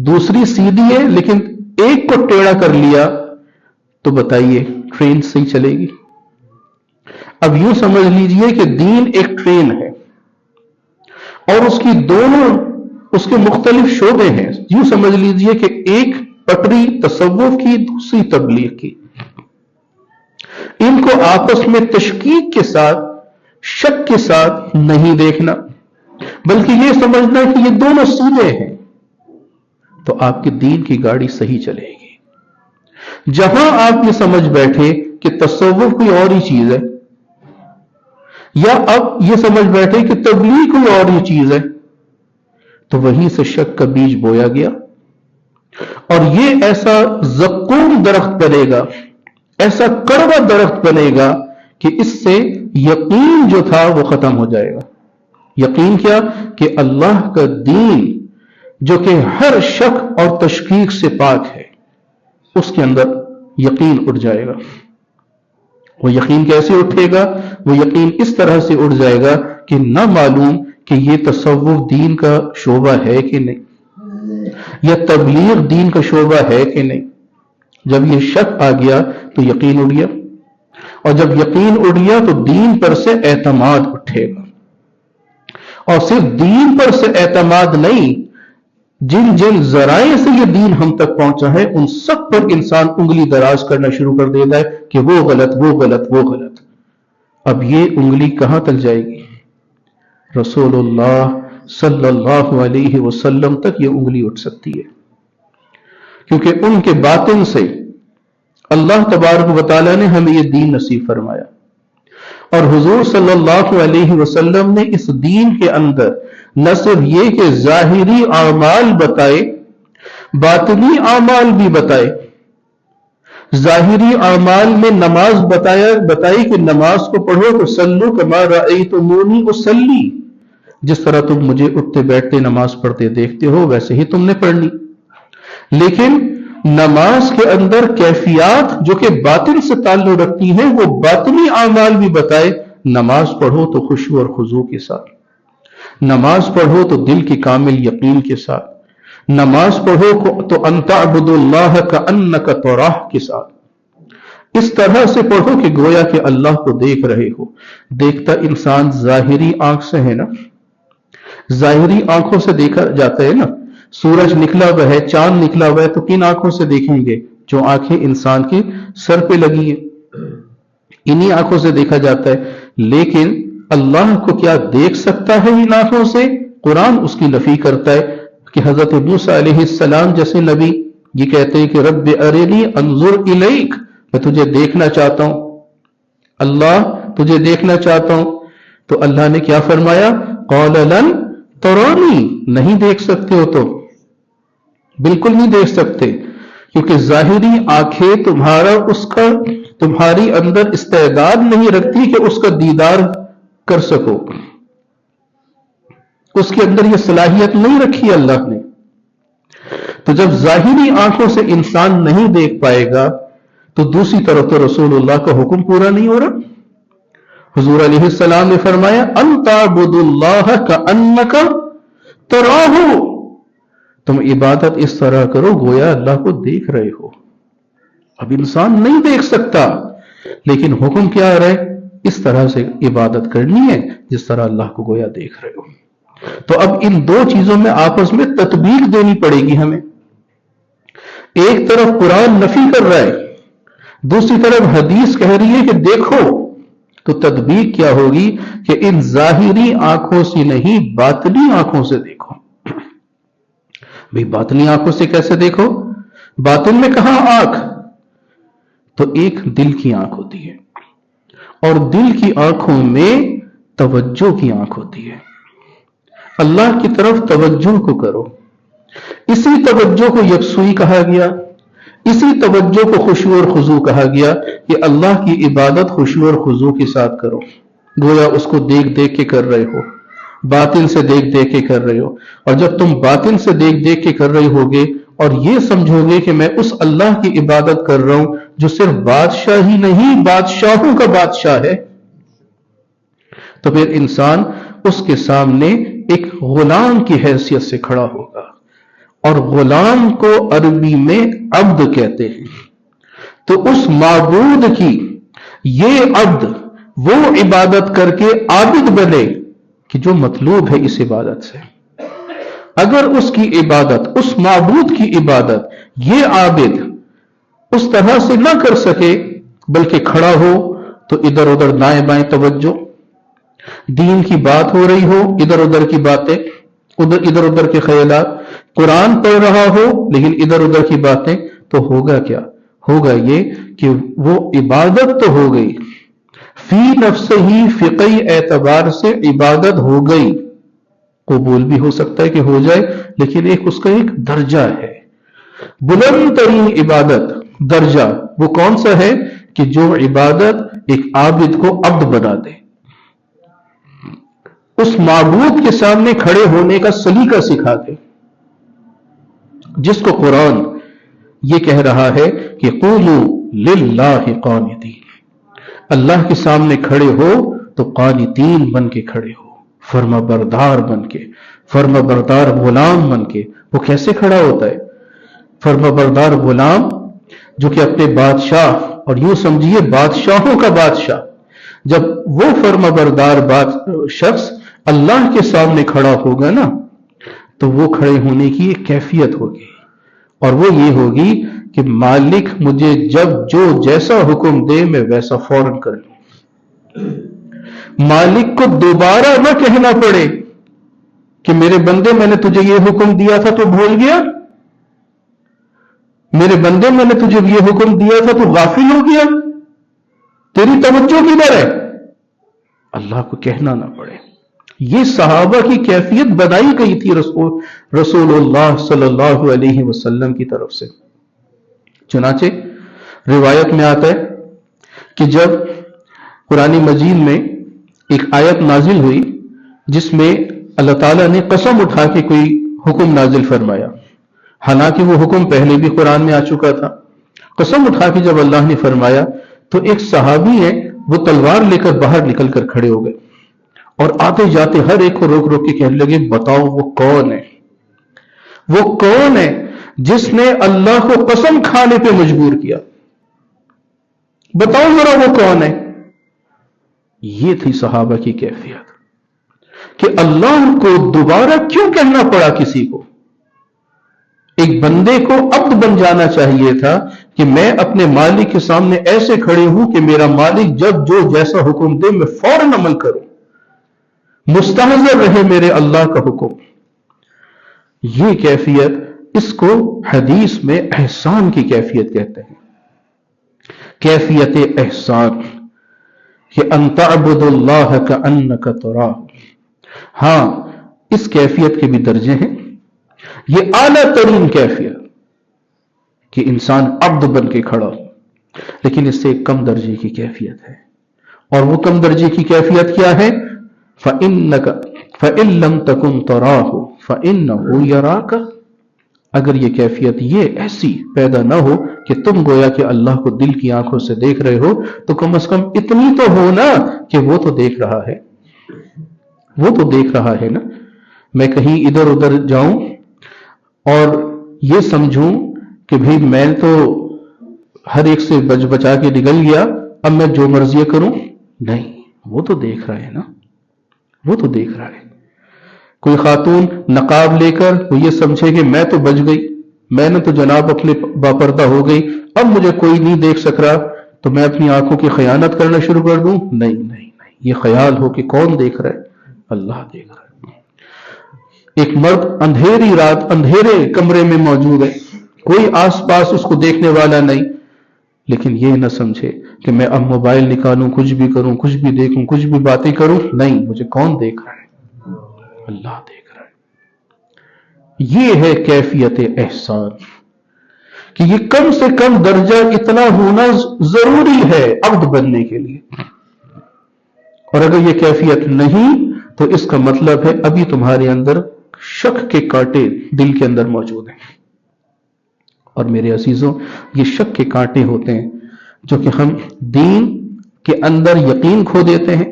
دوسری سیدھی ہے لیکن ایک کو ٹیڑھا کر لیا، تو بتائیے ٹرین صحیح چلے گی؟ اب یوں سمجھ لیجئے کہ دین ایک ٹرین ہے اور اس کی دونوں اس کے مختلف شعبے ہیں۔ یوں سمجھ لیجئے کہ ایک پٹری تصوف کی، دوسری تبلیغ کی۔ ان کو آپس میں تشکیک کے ساتھ، شک کے ساتھ نہیں دیکھنا، بلکہ یہ سمجھنا کہ یہ دونوں سیدھے ہیں، تو آپ کے دین کی گاڑی صحیح چلے گی۔ جہاں آپ یہ سمجھ بیٹھے کہ تصوف کوئی اور ہی چیز ہے، یا اب یہ سمجھ بیٹھے کہ تبلیغ کوئی اور ہی چیز ہے، تو وہیں سے شک کا بیج بویا گیا، اور یہ ایسا زقوم درخت بنے گا، ایسا کڑوا درخت بنے گا کہ اس سے یقین جو تھا وہ ختم ہو جائے گا۔ یقین کیا؟ کہ اللہ کا دین جو کہ ہر شک اور تشکیک سے پاک ہے، اس کے اندر یقین اٹھ جائے گا۔ وہ یقین کیسے اٹھے گا؟ وہ یقین اس طرح سے اٹھ جائے گا کہ نہ معلوم کہ یہ تصوف دین کا شعبہ ہے کہ نہیں، یا تبلیغ دین کا شعبہ ہے کہ نہیں۔ جب یہ شک آ گیا تو یقین اٹھ گیا، اور جب یقین اٹھ گیا تو دین پر سے اعتماد اٹھے گا، اور صرف دین پر سے اعتماد نہیں، جن جن ذرائع سے یہ دین ہم تک پہنچا ہے ان سب پر انسان انگلی دراز کرنا شروع کر دیتا ہے کہ وہ غلط، وہ غلط، وہ غلط۔ اب یہ انگلی کہاں تک جائے گی؟ رسول اللہ صلی اللہ علیہ وسلم تک یہ انگلی اٹھ سکتی ہے، کیونکہ ان کے باطن سے اللہ تبارک و تعالیٰ نے ہمیں یہ دین نصیب فرمایا، اور حضور صلی اللہ علیہ وسلم نے اس دین کے اندر نہ صرف یہ کہ ظاہری اعمال بتائے، باطنی اعمال بھی بتائے۔ ظاہری اعمال میں نماز بتائی کہ نماز کو پڑھو تو صلو کما رأیتمونی اصلی، جس طرح تم مجھے اٹھتے بیٹھتے نماز پڑھتے دیکھتے ہو ویسے ہی تم نے پڑھنی۔ لیکن نماز کے اندر کیفیات جو کہ باطن سے تعلق رکھتی ہیں، وہ باطنی اعمال بھی بتائے۔ نماز پڑھو تو خشوع اور خضوع کے ساتھ، نماز پڑھو تو دل کی کامل یقین کے ساتھ، نماز پڑھو تو ان تعبدوا اللہ کأنک تراہ کے ساتھ، اس طرح سے پڑھو کہ گویا کہ اللہ کو دیکھ رہے ہو۔ دیکھتا انسان ظاہری آنکھ سے ہے نا، ظاہری آنکھوں سے دیکھا جاتا ہے نا، سورج نکلا ہوا ہے، چاند نکلا ہوا ہے، تو کن آنکھوں سے دیکھیں گے؟ جو آنکھیں انسان کے سر پہ لگی ہیں، انہی آنکھوں سے دیکھا جاتا ہے۔ لیکن اللہ کو کیا دیکھ سکتا ہے ان آنکھوں سے؟ قرآن اس کی نفی کرتا ہے کہ حضرت موسیٰ علیہ السلام جیسے نبی یہ کہتے ہیں کہ رب ارنی انظر الیک، میں تجھے دیکھنا چاہتا ہوں، اللہ تجھے دیکھنا چاہتا ہوں۔ تو اللہ نے کیا فرمایا؟ قال لن ترانی، نہیں دیکھ سکتے ہو، تو بالکل نہیں دیکھ سکتے، کیونکہ ظاہری آنکھیں تمہاری اندر استعداد نہیں رکھتی کہ اس کا دیدار کر سکو، اس کے اندر یہ صلاحیت نہیں رکھی اللہ نے۔ تو جب ظاہری آنکھوں سے انسان نہیں دیکھ پائے گا تو دوسری طرف تو رسول اللہ کا حکم پورا نہیں ہو رہا۔ حضور علیہ السلام نے فرمایا ان تعبدوا اللہ کأنک تراہ، تم عبادت اس طرح کرو گویا اللہ کو دیکھ رہے ہو۔ اب انسان نہیں دیکھ سکتا، لیکن حکم کیا آ رہا ہے؟ اس طرح سے عبادت کرنی ہے جس طرح اللہ کو گویا دیکھ رہے ہو. تو اب ان دو چیزوں میں آپس میں تطبیق دینی پڑے گی ہمیں. ایک طرف قرآن نفی کر رہا ہے، دوسری طرف حدیث کہہ رہی ہے کہ دیکھو. تو تطبیق کیا ہوگی کہ ان ظاہری آنکھوں سے نہیں، باطنی آنکھوں سے دیکھو. بھئی باطنی آنکھوں سے کیسے دیکھو؟ باطن میں کہاں آنکھ؟ تو ایک دل کی آنکھ ہوتی ہے، اور دل کی آنکھوں میں توجہ کی آنکھ ہوتی ہے. اللہ کی طرف توجہ کو کرو. اسی توجہ کو یکسوئی کہا گیا، اسی توجہ کو خشوع اور خضوع کہا گیا کہ اللہ کی عبادت خشوع اور خضوع کے ساتھ کرو. گویا اس کو دیکھ دیکھ کے کر رہے ہو، باطن سے دیکھ دیکھ کے کر رہے ہو. اور جب تم باطن سے دیکھ دیکھ کے کر رہے ہوگے اور یہ سمجھو گے کہ میں اس اللہ کی عبادت کر رہا ہوں جو صرف بادشاہ ہی نہیں بادشاہوں کا بادشاہ ہے، تو پھر انسان اس کے سامنے ایک غلام کی حیثیت سے کھڑا ہوگا. اور غلام کو عربی میں عبد کہتے ہیں. تو اس معبود کی یہ عبد وہ عبادت کر کے عابد بنے کہ جو مطلوب ہے اس عبادت سے. اگر اس کی عبادت، اس معبود کی عبادت یہ عابد اس طرح سے نہ کر سکے بلکہ کھڑا ہو تو ادھر ادھر دائیں بائیں توجہ، دین کی بات ہو رہی ہو ادھر ادھر کی باتیں، ادھر ادھر کے خیالات، قرآن پڑھ رہا ہو لیکن ادھر ادھر کی باتیں، تو ہوگا کیا؟ ہوگا یہ کہ وہ عبادت تو ہو گئی، فی نفس ہی فقہی اعتبار سے عبادت ہو گئی، قبول بھی ہو سکتا ہے کہ ہو جائے، لیکن اس کا ایک درجہ ہے. بلند ترین عبادت درجہ وہ کون سا ہے کہ جو عبادت ایک عابد کو عبد بنا دے، اس معبود کے سامنے کھڑے ہونے کا سلیقہ سکھا دے، جس کو قرآن یہ کہہ رہا ہے کہ قوموا للہ قانتین. اللہ کے سامنے کھڑے ہو تو قانتین بن کے کھڑے ہو، فرما بردار بن کے، فرما بردار غلام بن کے. وہ کیسے کھڑا ہوتا ہے؟ فرما بردار غلام جو کہ اپنے بادشاہ، اور یوں سمجھیے بادشاہوں کا بادشاہ، جب وہ فرما بردار شخص اللہ کے سامنے کھڑا ہوگا نا تو وہ کھڑے ہونے کی ایک کیفیت ہوگی، اور وہ یہ ہوگی کہ مالک مجھے جب جو جیسا حکم دے میں ویسا فوراً کر لوں. مالک کو دوبارہ نہ کہنا پڑے کہ میرے بندے میں نے تجھے یہ حکم دیا تھا تو بھول گیا، میرے بندے میں نے تجھے یہ حکم دیا تھا تو غافل ہو گیا، تیری توجہ کدھر ہے؟ اللہ کو کہنا نہ پڑے. یہ صحابہ کی کیفیت بنائی گئی تھی رسول اللہ صلی اللہ علیہ وسلم کی طرف سے. چنانچہ روایت میں آتا ہے کہ جب قرآن مجید میں ایک آیت نازل ہوئی جس میں اللہ تعالیٰ نے قسم اٹھا کے کوئی حکم نازل فرمایا، حالانکہ وہ حکم پہلے بھی قرآن میں آ چکا تھا، قسم اٹھا کے جب اللہ نے فرمایا تو ایک صحابی ہے وہ تلوار لے کر باہر نکل کر کھڑے ہو گئے اور آتے جاتے ہر ایک کو روک روک کے کہنے لگے بتاؤ وہ کون ہے، وہ کون ہے جس نے اللہ کو قسم کھانے پہ مجبور کیا، بتاؤ ذرا وہ کون ہے. یہ تھی صحابہ کی کیفیت کہ اللہ کو دوبارہ کیوں کہنا پڑا کسی کو. ایک بندے کو عبد بن جانا چاہیے تھا کہ میں اپنے مالک کے سامنے ایسے کھڑے ہوں کہ میرا مالک جب جو جیسا حکم دے میں فوراً عمل کروں، مستحضر رہے میرے اللہ کا حکم. یہ کیفیت، اس کو حدیث میں احسان کی کیفیت کہتے ہیں. کیفیت احسان کہ ان تعبد اللہ کأنک تراہ. ہاں اس کیفیت کے بھی درجے ہیں. یہ اعلیٰ ترین کیفیت کہ انسان عبد بن کے کھڑا ہو، لیکن اس سے ایک کم درجے کی کیفیت ہے. اور وہ کم درجے کی کیفیت کیا ہے؟ فَإِن لَمْ تَكُنْ تَرَاهُ فَإِنَّهُ يَرَاكَ. اگر یہ کیفیت یہ ایسی پیدا نہ ہو کہ تم گویا کہ اللہ کو دل کی آنکھوں سے دیکھ رہے ہو، تو کم از کم اتنی تو ہو نا کہ وہ تو دیکھ رہا ہے، وہ تو دیکھ رہا ہے نا. میں کہیں ادھر ادھر جاؤں اور یہ سمجھوں کہ بھئی میں تو ہر ایک سے بچا کے نکل گیا، اب میں جو مرضی کروں، نہیں، وہ تو دیکھ رہا ہے نا، وہ تو دیکھ رہا ہے. کوئی خاتون نقاب لے کر وہ یہ سمجھے کہ میں تو بچ گئی، میں نے تو جناب اپنے باپردہ ہو گئی، اب مجھے کوئی نہیں دیکھ سک رہا تو میں اپنی آنکھوں کی خیانت کرنا شروع کر دوں. نہیں نہیں نہیں، یہ خیال ہو کہ کون دیکھ رہا ہے؟ اللہ دیکھ رہا ہے. ایک مرد اندھیری رات اندھیرے کمرے میں موجود ہے، کوئی آس پاس اس کو دیکھنے والا نہیں، لیکن یہ نہ سمجھے کہ میں اب موبائل نکالوں، کچھ بھی کروں، کچھ بھی دیکھوں، کچھ بھی باتیں کروں. نہیں، مجھے کون دیکھ رہا ہے؟ اللہ دیکھ رہا ہے. یہ ہے کیفیت احسان کہ یہ کم سے کم درجہ اتنا ہونا ضروری ہے عبد بننے کے لیے. اور اگر یہ کیفیت نہیں تو اس کا مطلب ہے ابھی تمہارے اندر شک کے کانٹے دل کے اندر موجود ہیں. اور میرے عزیزوں، یہ شک کے کانٹے ہوتے ہیں جو کہ ہم دین کے اندر یقین کھو دیتے ہیں،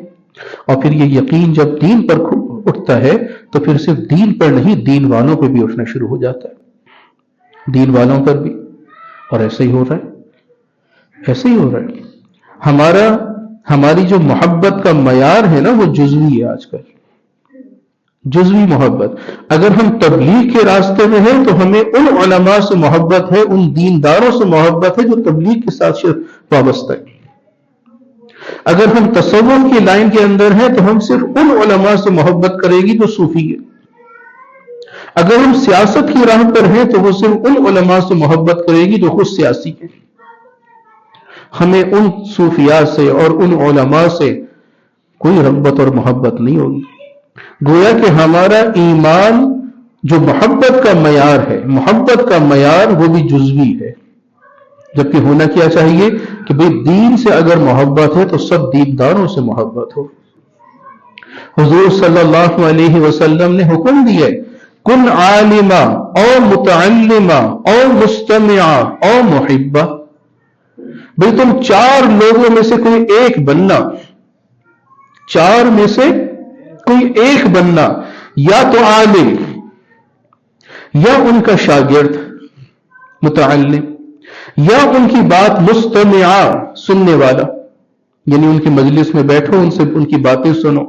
اور پھر یہ یقین جب دین پر اٹھتا ہے تو پھر صرف دین پر نہیں، دین والوں پہ بھی اٹھنا شروع ہو جاتا ہے، دین والوں پر بھی. اور ایسے ہی ہو رہا ہے، ایسے ہی ہو رہا ہے. ہماری جو محبت کا معیار ہے نا وہ جزوی ہے آج کل، جزوی محبت. اگر ہم تبلیغ کے راستے میں ہیں تو ہمیں ان علماء سے محبت ہے، ان دینداروں سے محبت ہے جو تبلیغ کے ساتھ وابستہ ہے. اگر ہم تصوف کی لائن کے اندر ہیں تو ہم صرف ان علماء سے محبت کرے گی جو صوفی ہے. اگر ہم سیاست کی راہ پر ہیں تو وہ صرف ان علماء سے محبت کرے گی جو خود سیاسی ہیں. ہمیں ان صوفیاء سے اور ان علماء سے کوئی رغبت اور محبت نہیں ہوگی. گویا کہ ہمارا ایمان جو محبت کا معیار ہے، محبت کا معیار وہ بھی جزوی ہے. جبکہ ہونا کیا چاہیے کہ بھئی دین سے اگر محبت ہے تو سب دینداروں سے محبت ہو. حضور صلی اللہ علیہ وسلم نے حکم دیا ہے، کن عالما او متعلما او مستمعا او محبا. بھئی تم چار لوگوں میں سے کوئی ایک بننا، چار میں سے کوئی ایک بننا، یا تو عالم، یا ان کا شاگرد متعلم، یا ان کی بات مستمع سننے والا، یعنی ان کی مجلس میں بیٹھو، ان سے ان کی باتیں سنو،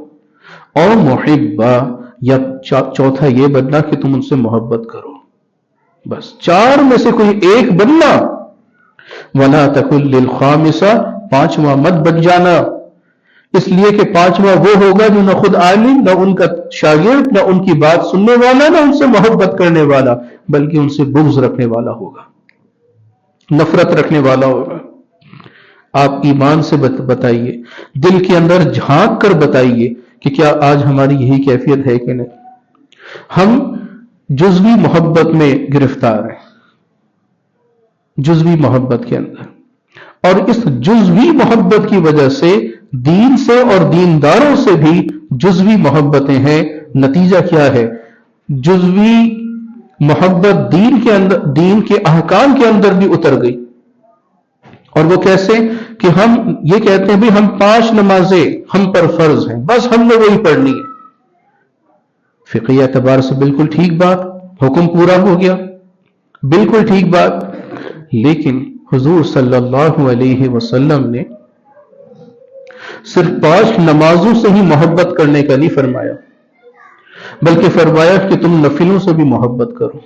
اور محبہ، یا چوتھا یہ بننا کہ تم ان سے محبت کرو. بس چار میں سے کوئی ایک بننا. وَلَا تَكُنْ لِلْخَامِسَةِ پانچواں مت بن جانا، اس لیے کہ پانچواں وہ ہوگا جو نہ خود عالم، نہ ان کا شاگرد، نہ ان کی بات سننے والا، نہ ان سے محبت کرنے والا، بلکہ ان سے بغض رکھنے والا ہوگا، نفرت رکھنے والا ہوگا. آپ ایمان سے بتائیے، دل کے اندر جھانک کر بتائیے کہ کیا آج ہماری یہی کیفیت ہے کہ نہیں؟ ہم جزوی محبت میں گرفتار ہیں، جزوی محبت کے اندر، اور اس جزوی محبت کی وجہ سے دین سے اور دینداروں سے بھی جزوی محبتیں ہیں. نتیجہ کیا ہے؟ جزوی محبت دین کے اندر، دین کے احکام کے اندر بھی اتر گئی. اور وہ کیسے کہ ہم یہ کہتے ہیں بھی ہم 5 نمازیں ہم پر فرض ہیں، بس ہم نے وہی پڑھنی ہے. فقہی اعتبار سے بالکل ٹھیک بات، حکم پورا ہو گیا، بالکل ٹھیک بات. لیکن حضور صلی اللہ علیہ وسلم نے صرف 5 نمازوں سے ہی محبت کرنے کا نہیں فرمایا، بلکہ فرمایا کہ تم نفلوں سے بھی محبت کرو،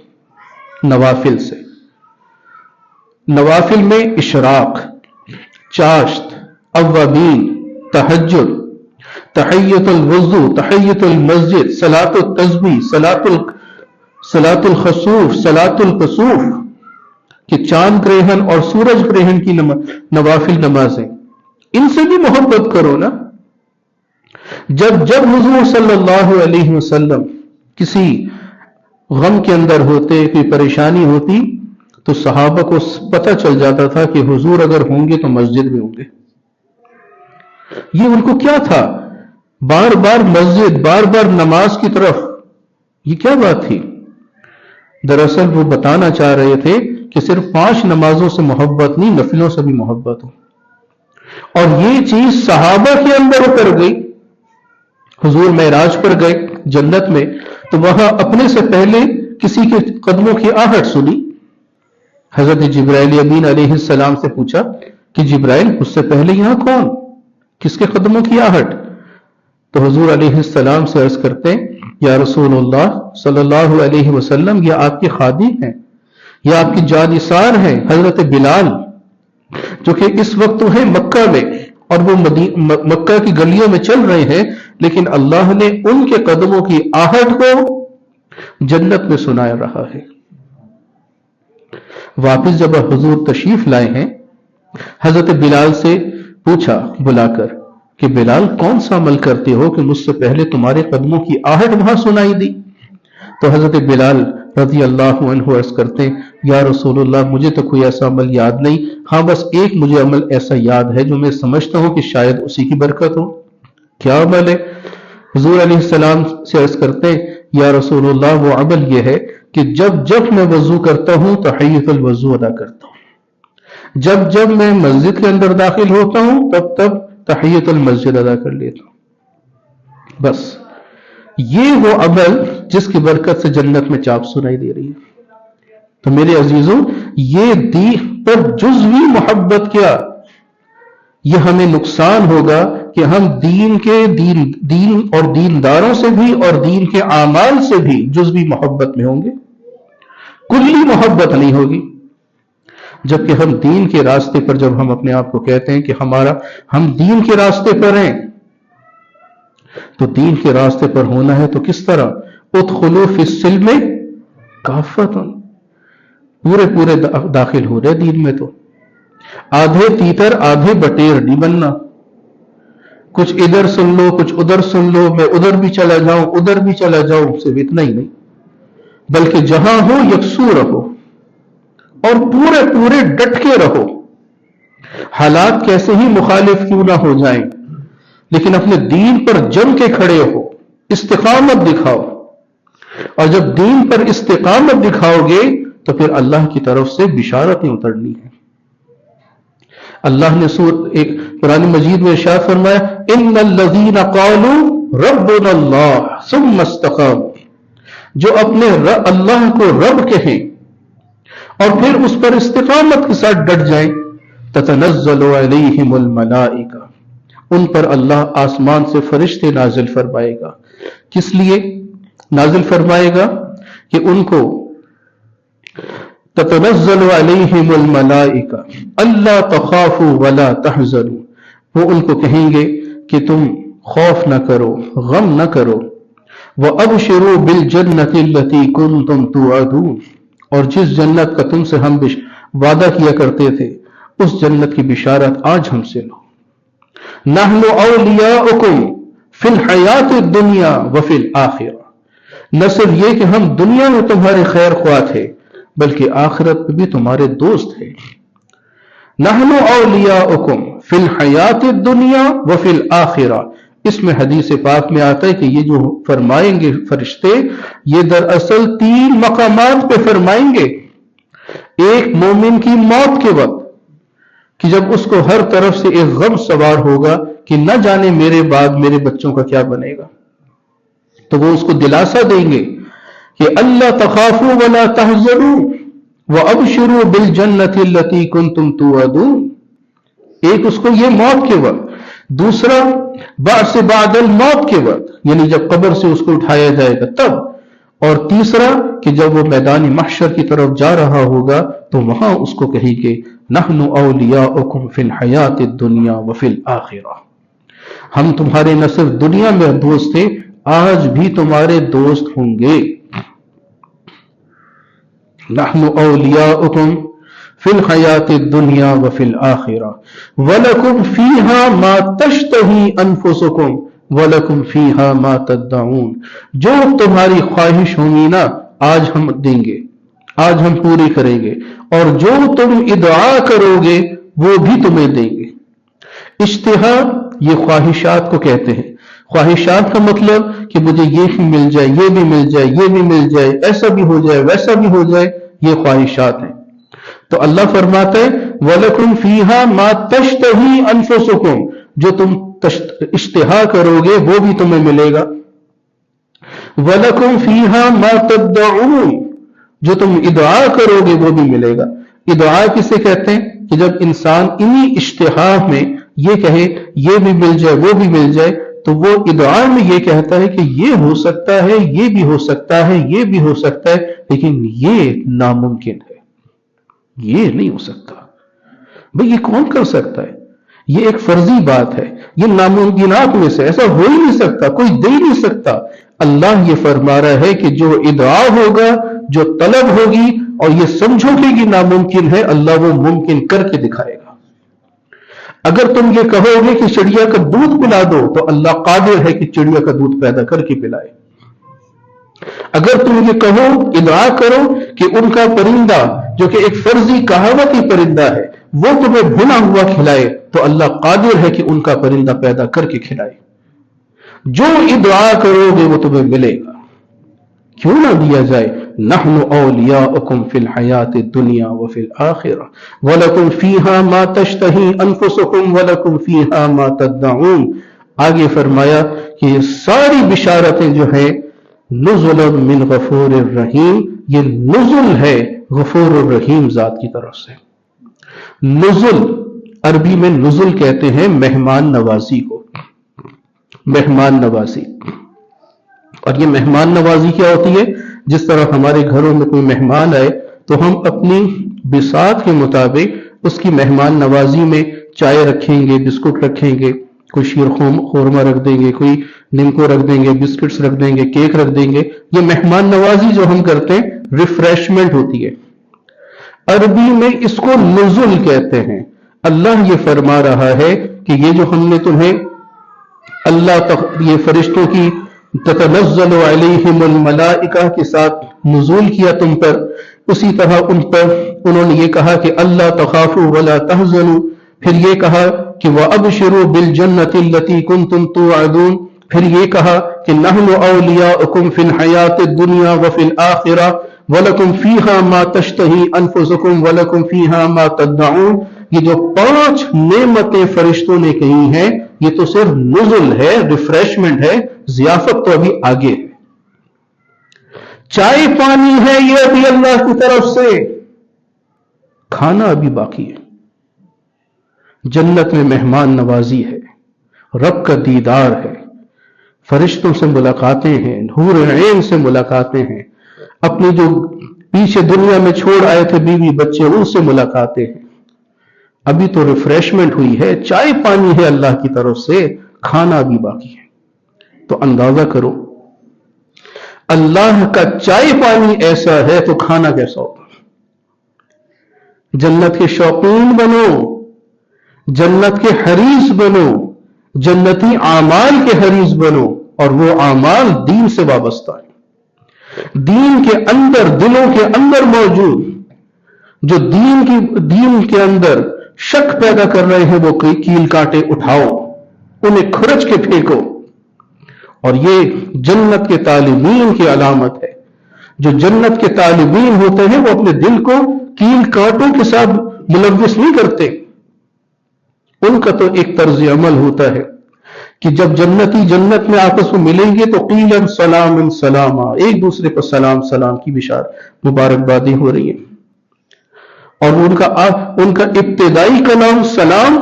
نوافل سے. نوافل میں اشراق، چاشت، اوابین، تہجد، تحیت الوضو، تحیت المسجد، صلاۃ التسبیح، صلاۃ الخسوف، صلاۃ الکسوف، کہ چاند گرہن اور سورج گرہن کی نوافل نمازیں، ان سے بھی محبت کرو نا. جب حضور صلی اللہ علیہ وسلم کسی غم کے اندر ہوتے، کوئی پریشانی ہوتی، تو صحابہ کو پتہ چل جاتا تھا کہ حضور اگر ہوں گے تو مسجد میں ہوں گے. یہ ان کو کیا تھا؟ بار بار مسجد، بار بار نماز کی طرف. یہ کیا بات تھی؟ دراصل وہ بتانا چاہ رہے تھے کہ صرف 5 نمازوں سے محبت نہیں، نفلوں سے بھی محبت ہو. اور یہ چیز صحابہ کے اندر اتر گئی. حضور معراج پر گئے جنت میں، تو وہاں اپنے سے پہلے کسی کے قدموں کی آہٹ سنی. حضرت جبرائیل امین علیہ السلام سے پوچھا کہ جبرائیل، اس سے پہلے یہاں کون؟ کس کے قدموں کی آہٹ؟ تو حضور علیہ السلام سے عرض کرتے ہیں یا رسول اللہ صلی اللہ علیہ وسلم، یہ آپ کے خادم ہیں، یہ آپ کی جانثار ہیں حضرت بلال، جو کہ اس وقت تو ہے مکہ میں اور وہ مکہ کی گلیوں میں چل رہے ہیں، لیکن اللہ نے ان کے قدموں کی آہٹ کو جنت میں سنا رہا ہے۔ واپس جب حضور تشریف لائے ہیں، حضرت بلال سے پوچھا بلا کر کہ بلال کون سا عمل کرتے ہو کہ مجھ سے پہلے تمہارے قدموں کی آہٹ وہاں سنائی دی؟ تو حضرت بلال رضی اللہ عنہ عرض کرتے ہیں یا رسول اللہ مجھے تو کوئی ایسا عمل یاد نہیں، ہاں بس ایک مجھے عمل ایسا یاد ہے جو میں سمجھتا ہوں کہ شاید اسی کی برکت ہو۔ کیا عمل ہے؟ حضور علیہ السلام سے عرض کرتے ہیں یا رسول اللہ وہ عمل یہ ہے کہ جب میں وضو کرتا ہوں تحیۃ الوضو ادا کرتا ہوں، جب میں مسجد کے اندر داخل ہوتا ہوں تب تحیۃ المسجد ادا کر لیتا ہوں۔ بس یہ وہ عمل جس کی برکت سے جنت میں چاپ سنائی دے رہی ہے۔ تو میرے عزیزوں، یہ دین پر جزوی محبت کیا، یہ ہمیں نقصان ہوگا کہ ہم دین اور دینداروں سے بھی اور دین کے اعمال سے بھی جزوی محبت میں ہوں گے، کلی محبت نہیں ہوگی۔ جبکہ ہم دین کے راستے پر جب ہم اپنے آپ کو کہتے ہیں کہ ہم دین کے راستے پر ہیں، تو دین کے راستے پر ہونا ہے تو کس طرح؟ ادخلوا فی السلم کافۃ، پورے داخل ہو رہے دین میں، تو آدھے تیتر آدھے بٹیر نہیں بننا، کچھ ادھر سن لو کچھ ادھر سن لو، میں ادھر بھی چلا جاؤں ادھر بھی چلا جاؤں، صرف اتنا ہی نہیں بلکہ جہاں ہو یکسو رہو اور پورے ڈٹ کے رہو، حالات کیسے ہی مخالف کیوں نہ ہو جائیں، لیکن اپنے دین پر جم کے کھڑے ہو، استقامت دکھاؤ، اور جب دین پر استقامت دکھاؤ گے تو پھر اللہ کی طرف سے بشارتیں اترنی ہیں۔ اللہ نے ایک قرآن مجید میں ارشاد فرمایا ان الذین قالوا ربنا اللہ ثم استقاموا، جو اپنے اللہ کو رب کہیں اور پھر اس پر استقامت کے ساتھ ڈٹ جائیں، تتنزل علیہم الملائکہ، ان پر اللہ آسمان سے فرشتے نازل فرمائے گا۔ کس لیے نازل فرمائے گا؟ کہ ان کو تتنزل علیہم الملائکہ اللہ تخافوا ولا تحزنوا، وہ ان کو کہیں گے کہ تم خوف نہ کرو غم نہ کرو، وابشروا بالجنۃ التي کنتم توعدون، اور جس جنت کا تم سے ہم وعدہ کیا کرتے تھے اس جنت کی بشارت آج ہم سے لو۔ نحن اولیاؤکم فی الحیات الدنیا وفی الآخرہ، نہ صرف یہ کہ ہم دنیا میں تمہارے خیر خواہ تھے بلکہ آخرت میں بھی تمہارے دوست ہیں۔ نحن اولیاؤکم فی الحیات الدنیا وفی الآخرہ، اس میں حدیث پاک میں آتا ہے کہ یہ جو فرمائیں گے فرشتے، یہ دراصل 3 مقامات پہ فرمائیں گے۔ ایک مومن کی موت کے وقت کہ جب اس کو ہر طرف سے ایک غم سوار ہوگا کہ نہ جانے میرے بعد میرے بچوں کا کیا بنے گا، تو وہ اس کو دلاسا دیں گے کہ اللہ تخافوا ولا تحزنوا وابشروا بالجنۃ التي کنتم توعدون۔ ایک اس کو یہ موت کے وقت، دوسرا بعث بعد الموت کے وقت، یعنی جب قبر سے اس کو اٹھایا جائے گا تب، اور تیسرا کہ جب وہ میدان محشر کی طرف جا رہا ہوگا تو وہاں اس کو کہیں گے نحن اولیاؤکم فی الحیات الدنیا وفی الآخرہ، ہم تمہارے نہ صرف دنیا میں دوست تھے آج بھی تمہارے دوست ہوں گے۔ نحن اولیاؤکم فی الحیات الدنیا وفی الآخرہ ولکم فیہا ما تشتہی انفسکم وَلَكُمْ فِيهَا مَا تَدَّعُونَ، جو تمہاری خواہش ہوگی نا آج ہم دیں گے، آج ہم پوری کریں گے، اور جو تم ادعا کرو گے وہ بھی تمہیں دیں گے۔ اشتہا یہ خواہشات کو کہتے ہیں۔ خواہشات کا مطلب کہ مجھے یہ بھی مل جائے یہ بھی مل جائے یہ بھی مل جائے، ایسا بھی ہو جائے ویسا بھی ہو جائے، یہ خواہشات ہیں۔ تو اللہ فرماتا ہے وَلَكُمْ فِيهَا مَا تَشْتَهِي أَنفُسُكُمْ، جو تم اشتہا کرو گے وہ بھی تمہیں ملے گا۔ وَلَكُمْ فِيهَا مَا تَدَّعُونَ، جو تم ادعا کرو گے وہ بھی ملے گا۔ ادعا کسے کہتے ہیں؟ کہ جب انسان انہی اشتہا میں یہ کہے یہ بھی مل جائے وہ بھی مل جائے، تو وہ ادعا میں یہ کہتا ہے کہ یہ ہو سکتا ہے، یہ بھی ہو سکتا ہے، یہ بھی ہو سکتا ہے، لیکن یہ ناممکن ہے، یہ نہیں ہو سکتا۔ بھئی یہ کون کر سکتا ہے؟ یہ ایک فرضی بات ہے، یہ ناممکنات میں سے، ایسا ہو ہی نہیں سکتا، کوئی دے نہیں سکتا۔ اللہ یہ فرما رہا ہے کہ جو ادعا ہوگا، جو طلب ہوگی، اور یہ سمجھو کہ یہ ناممکن ہے، اللہ وہ ممکن کر کے دکھائے گا۔ اگر تم یہ کہو گے کہ چڑیا کا دودھ پلا دو، تو اللہ قادر ہے کہ چڑیا کا دودھ پیدا کر کے پلائے۔ اگر تم یہ کہو، ادعا کرو کہ ان کا پرندہ جو کہ ایک فرضی کہاوتی پرندہ ہے وہ تمہیں بھنا ہوا کھلائے، تو اللہ قادر ہے کہ ان کا پرندہ پیدا کر کے کھلائے۔ جو ادعا کرو گے وہ تمہیں ملے گا، کیوں نہ دیا جائے۔ نحن اولیاؤکم فی الحیات الدنیا وفی الآخرہ ولکم فیہا ما تشتہی انفسکم ولکم فیہا ما تدعون۔ آگے فرمایا کہ یہ ساری بشارتیں جو ہیں نزلا من غفور الرحیم، یہ نزل ہے غفور الرحیم ذات کی طرف سے۔ نزل عربی میں نزل کہتے ہیں مہمان نوازی کو، مہمان نوازی۔ اور یہ مہمان نوازی کیا ہوتی ہے؟ جس طرح ہمارے گھروں میں کوئی مہمان آئے تو ہم اپنی بساط کے مطابق اس کی مہمان نوازی میں چائے رکھیں گے، بسکٹ رکھیں گے، کوئی شیر خورما رکھ دیں گے، کوئی نمکو رکھ دیں گے، بسکٹس رکھ دیں گے، کیک رکھ دیں گے۔ یہ مہمان نوازی جو ہم کرتے ہیں ریفریشمنٹ ہوتی ہے۔ عربی میں اس کو نزل کہتے ہیں۔ اللہ یہ فرما رہا ہے کہ یہ جو ہم نے تمہیں یہ فرشتوں کی تتنزل علیہم الملائکہ کے ساتھ نزول کیا تم پر، اسی طرح ان پر انہوں نے یہ کہا کہ اللہ تخافوا ولا تحزنوا، پھر یہ کہا کہ وَأَبْشِرُوا بِالْجَنَّةِ الَّتِي كُنْتُمْ تُوعَدُونَ، پھر یہ کہا کہ نحن اولیاؤکم فی الحیات الدنیا وفی الآخرہ وَلَكُمْ فِيهَا مَا تَشْتَهِي أَنفُسُكُمْ وَلَكُمْ فِيهَا مَا تَدَّعُونَ۔ یہ جو 5 نعمتیں فرشتوں نے کہی ہیں، یہ تو صرف نزل ہے، ریفریشمنٹ ہے، ضیافت تو ابھی آگے ہے۔ چائے پانی ہے یہ ابھی اللہ کی طرف سے، کھانا ابھی باقی ہے۔ جنت میں مہمان نوازی ہے، رب کا دیدار ہے، فرشتوں سے ملاقاتیں ہیں، حور عین سے ملاقاتیں ہیں، اپنی جو پیچھے دنیا میں چھوڑ آئے تھے بیوی بچے ان سے ملاقاتیں ہیں۔ ابھی تو ریفریشمنٹ ہوئی ہے، چائے پانی ہے اللہ کی طرف سے، کھانا بھی باقی ہے۔ تو اندازہ کرو اللہ کا چائے پانی ایسا ہے تو کھانا کیسا ہوگا۔ جنت کے شوقین بنو، جنت کے حریص بنو، جنتی اعمال کے حریص بنو، اور وہ اعمال دین سے وابستہ ہیں، دین کے اندر، دلوں کے اندر موجود۔ جو دین کے اندر شک پیدا کر رہے ہیں وہ کیل کانٹے اٹھاؤ، انہیں کھرچ کے پھینکو۔ اور یہ جنت کے طالبین کی علامت ہے۔ جو جنت کے طالبین ہوتے ہیں وہ اپنے دل کو کیل کانٹوں کے ساتھ ملوث نہیں کرتے۔ ان کا تو ایک طرز عمل ہوتا ہے کہ جب جنتی جنت میں آپس میں ملیں گے تو قیلا سلام سلاما، ایک دوسرے پر سلام سلام کی بشارت مبارکبادیں ہو رہی ہیں۔ اور ان کا ابتدائی کلام سلام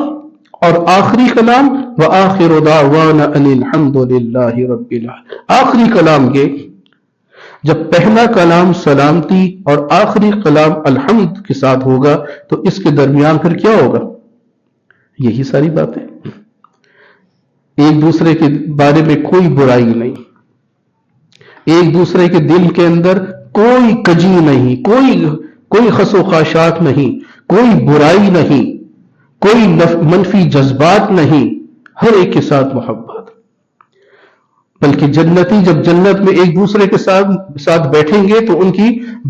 اور آخری کلام وآخر دعوانا ان الحمد للہ رب العالمین۔ آخری کلام یہ، جب پہلا کلام سلامتی اور آخری کلام الحمد کے ساتھ ہوگا تو اس کے درمیان پھر کیا ہوگا؟ یہی ساری باتیں، ایک دوسرے کے بارے میں کوئی برائی نہیں، ایک دوسرے کے دل کے اندر کوئی کجی نہیں، کوئی خس و خاشاک نہیں، کوئی برائی نہیں، کوئی منفی جذبات نہیں، ہر ایک کے ساتھ محبت۔ بلکہ جنتی جب جنت میں ایک دوسرے کے ساتھ بیٹھیں گے تو ان کی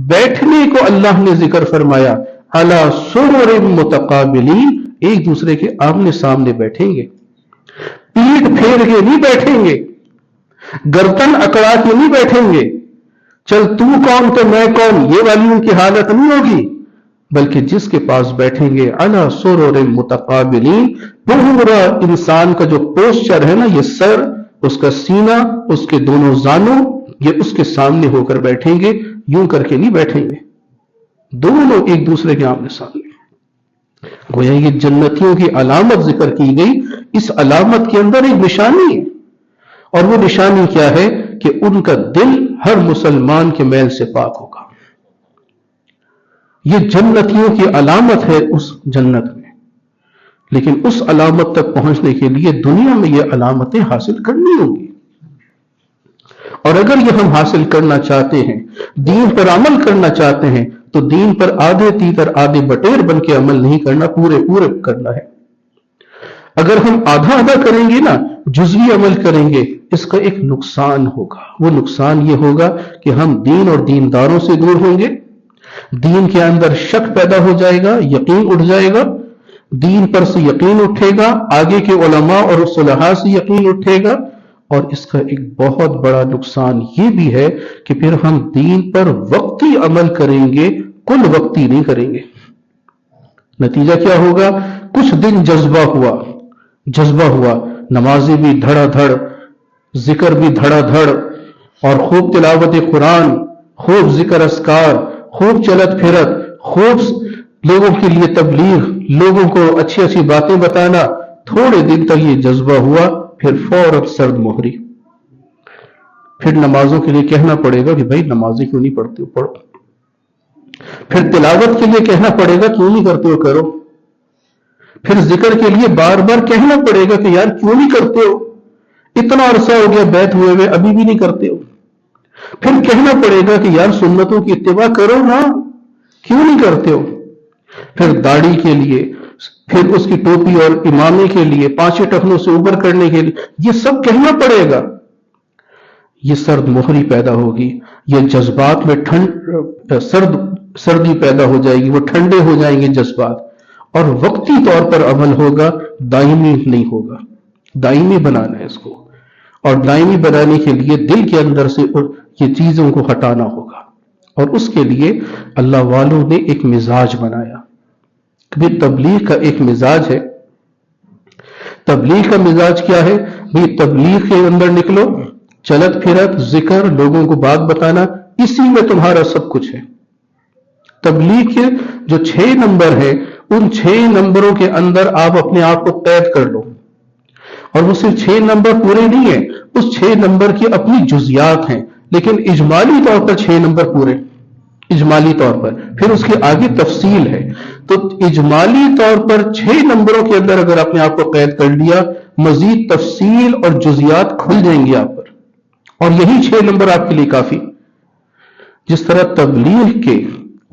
بیٹھنے کو اللہ نے ذکر فرمایا، علی سرر متقابلین، ایک دوسرے کے آمنے سامنے بیٹھیں گے، پیٹ پھیر کے نہیں بیٹھیں گے، گردن اکڑا کے نہیں بیٹھیں گے، چل تو کون تو میں کون، یہ والی ان کی حالت نہیں ہوگی، بلکہ جس کے پاس بیٹھیں گے علی سرر متقابلین، پورا انسان کا جو پوسچر ہے نا، یہ سر، اس کا سینہ، اس کے دونوں زانوں، یہ اس کے سامنے ہو کر بیٹھیں گے، یوں کر کے نہیں بیٹھیں گے، دونوں ایک دوسرے کے آمنے سامنے۔ گویا یہ جنتیوں کی علامت ذکر کی گئی. اس علامت کے اندر ایک نشانی ہے، اور وہ نشانی کیا ہے کہ ان کا دل ہر مسلمان کے میل سے پاک ہوگا. یہ جنتیوں کی علامت ہے اس جنت میں، لیکن اس علامت تک پہنچنے کے لیے دنیا میں یہ علامتیں حاصل کرنی ہوں گی. اور اگر یہ ہم حاصل کرنا چاہتے ہیں، دین پر عمل کرنا چاہتے ہیں، تو دین پر آدھے تیتر آدھے بٹیر بن کے عمل نہیں کرنا، پورے پورے کرنا ہے. اگر ہم آدھا آدھا کریں گے نا، جزوی عمل کریں گے، اس کا ایک نقصان ہوگا. وہ نقصان یہ ہوگا کہ ہم دین اور دینداروں سے دور ہوں گے، دین کے اندر شک پیدا ہو جائے گا، یقین اٹھ جائے گا، دین پر سے یقین اٹھے گا، آگے کے علماء اور صلحاء سے یقین اٹھے گا. اور اس کا ایک بہت بڑا نقصان یہ بھی ہے کہ پھر ہم دین پر وقتی عمل کریں گے، کل وقتی نہیں کریں گے. نتیجہ کیا ہوگا؟ کچھ دن جذبہ ہوا، نمازیں بھی دھڑا دھڑ، ذکر بھی دھڑا دھڑ، اور خوب تلاوت قرآن، خوب ذکر اذکار، خوب چلت پھرت، خوب لوگوں کے لیے تبلیغ، لوگوں کو اچھی اچھی باتیں بتانا. تھوڑے دن تک یہ جذبہ ہوا، پھر فوراً سرد مہری. پھر نمازوں کے لیے کہنا پڑے گا کہ بھائی نمازیں کیوں نہیں پڑھتے ہو؟ پڑھو. پھر تلاوت کے لیے کہنا پڑے گا کیوں نہیں کرتے ہو؟ کرو. پھر ذکر کے لیے بار بار کہنا پڑے گا کہ یار کیوں نہیں کرتے ہو؟ اتنا عرصہ ہو گیا بیعت ہوئے ابھی بھی نہیں کرتے ہو. پھر کہنا پڑے گا کہ یار سنتوں کی اتباع کرو نا، کیوں نہیں کرتے ہو؟ پھر داڑھی کے لیے، پھر اس کی ٹوپی اور امامے کے لیے، پانچیں ٹخنوں سے اوپر کرنے کے لیے، یہ سب کہنا پڑے گا. یہ سرد مہری پیدا ہوگی، یہ جذبات میں سردی پیدا ہو جائے گی، وہ ٹھنڈے ہو جائیں گے جذبات، اور وقتی طور پر عمل ہوگا، دائمی نہیں ہوگا. دائمی بنانا ہے اس کو، اور دائمی بنانے کے لیے دل کے اندر سے یہ چیزوں کو ہٹانا ہوگا. اور اس کے لیے اللہ والوں نے ایک مزاج بنایا. بھی تبلیغ کا ایک مزاج ہے. تبلیغ کا مزاج کیا ہے؟ بھی تبلیغ کے اندر نکلو، چلت پھرت، ذکر، لوگوں کو بات بتانا، اسی میں تمہارا سب کچھ ہے. تبلیغ کے جو 6 نمبر ہے، ان 6 نمبروں کے اندر آپ اپنے آپ کو قید کر لو. اور وہ صرف 6 نمبر پورے نہیں ہیں، اس 6 نمبر کی اپنی جزیات ہیں، لیکن اجمالی طور پر 6 نمبر پورے، اجمالی طور پر. پھر اس کے آگے تفصیل ہے. تو اجمالی طور پر 6 نمبروں کے اندر اگر آپ نے آپ کو قید کر لیا، مزید تفصیل اور جزیات کھل جائیں گی آپ پر، اور یہی 6 نمبر آپ کے لیے کافی. جس طرح تبلیغ کے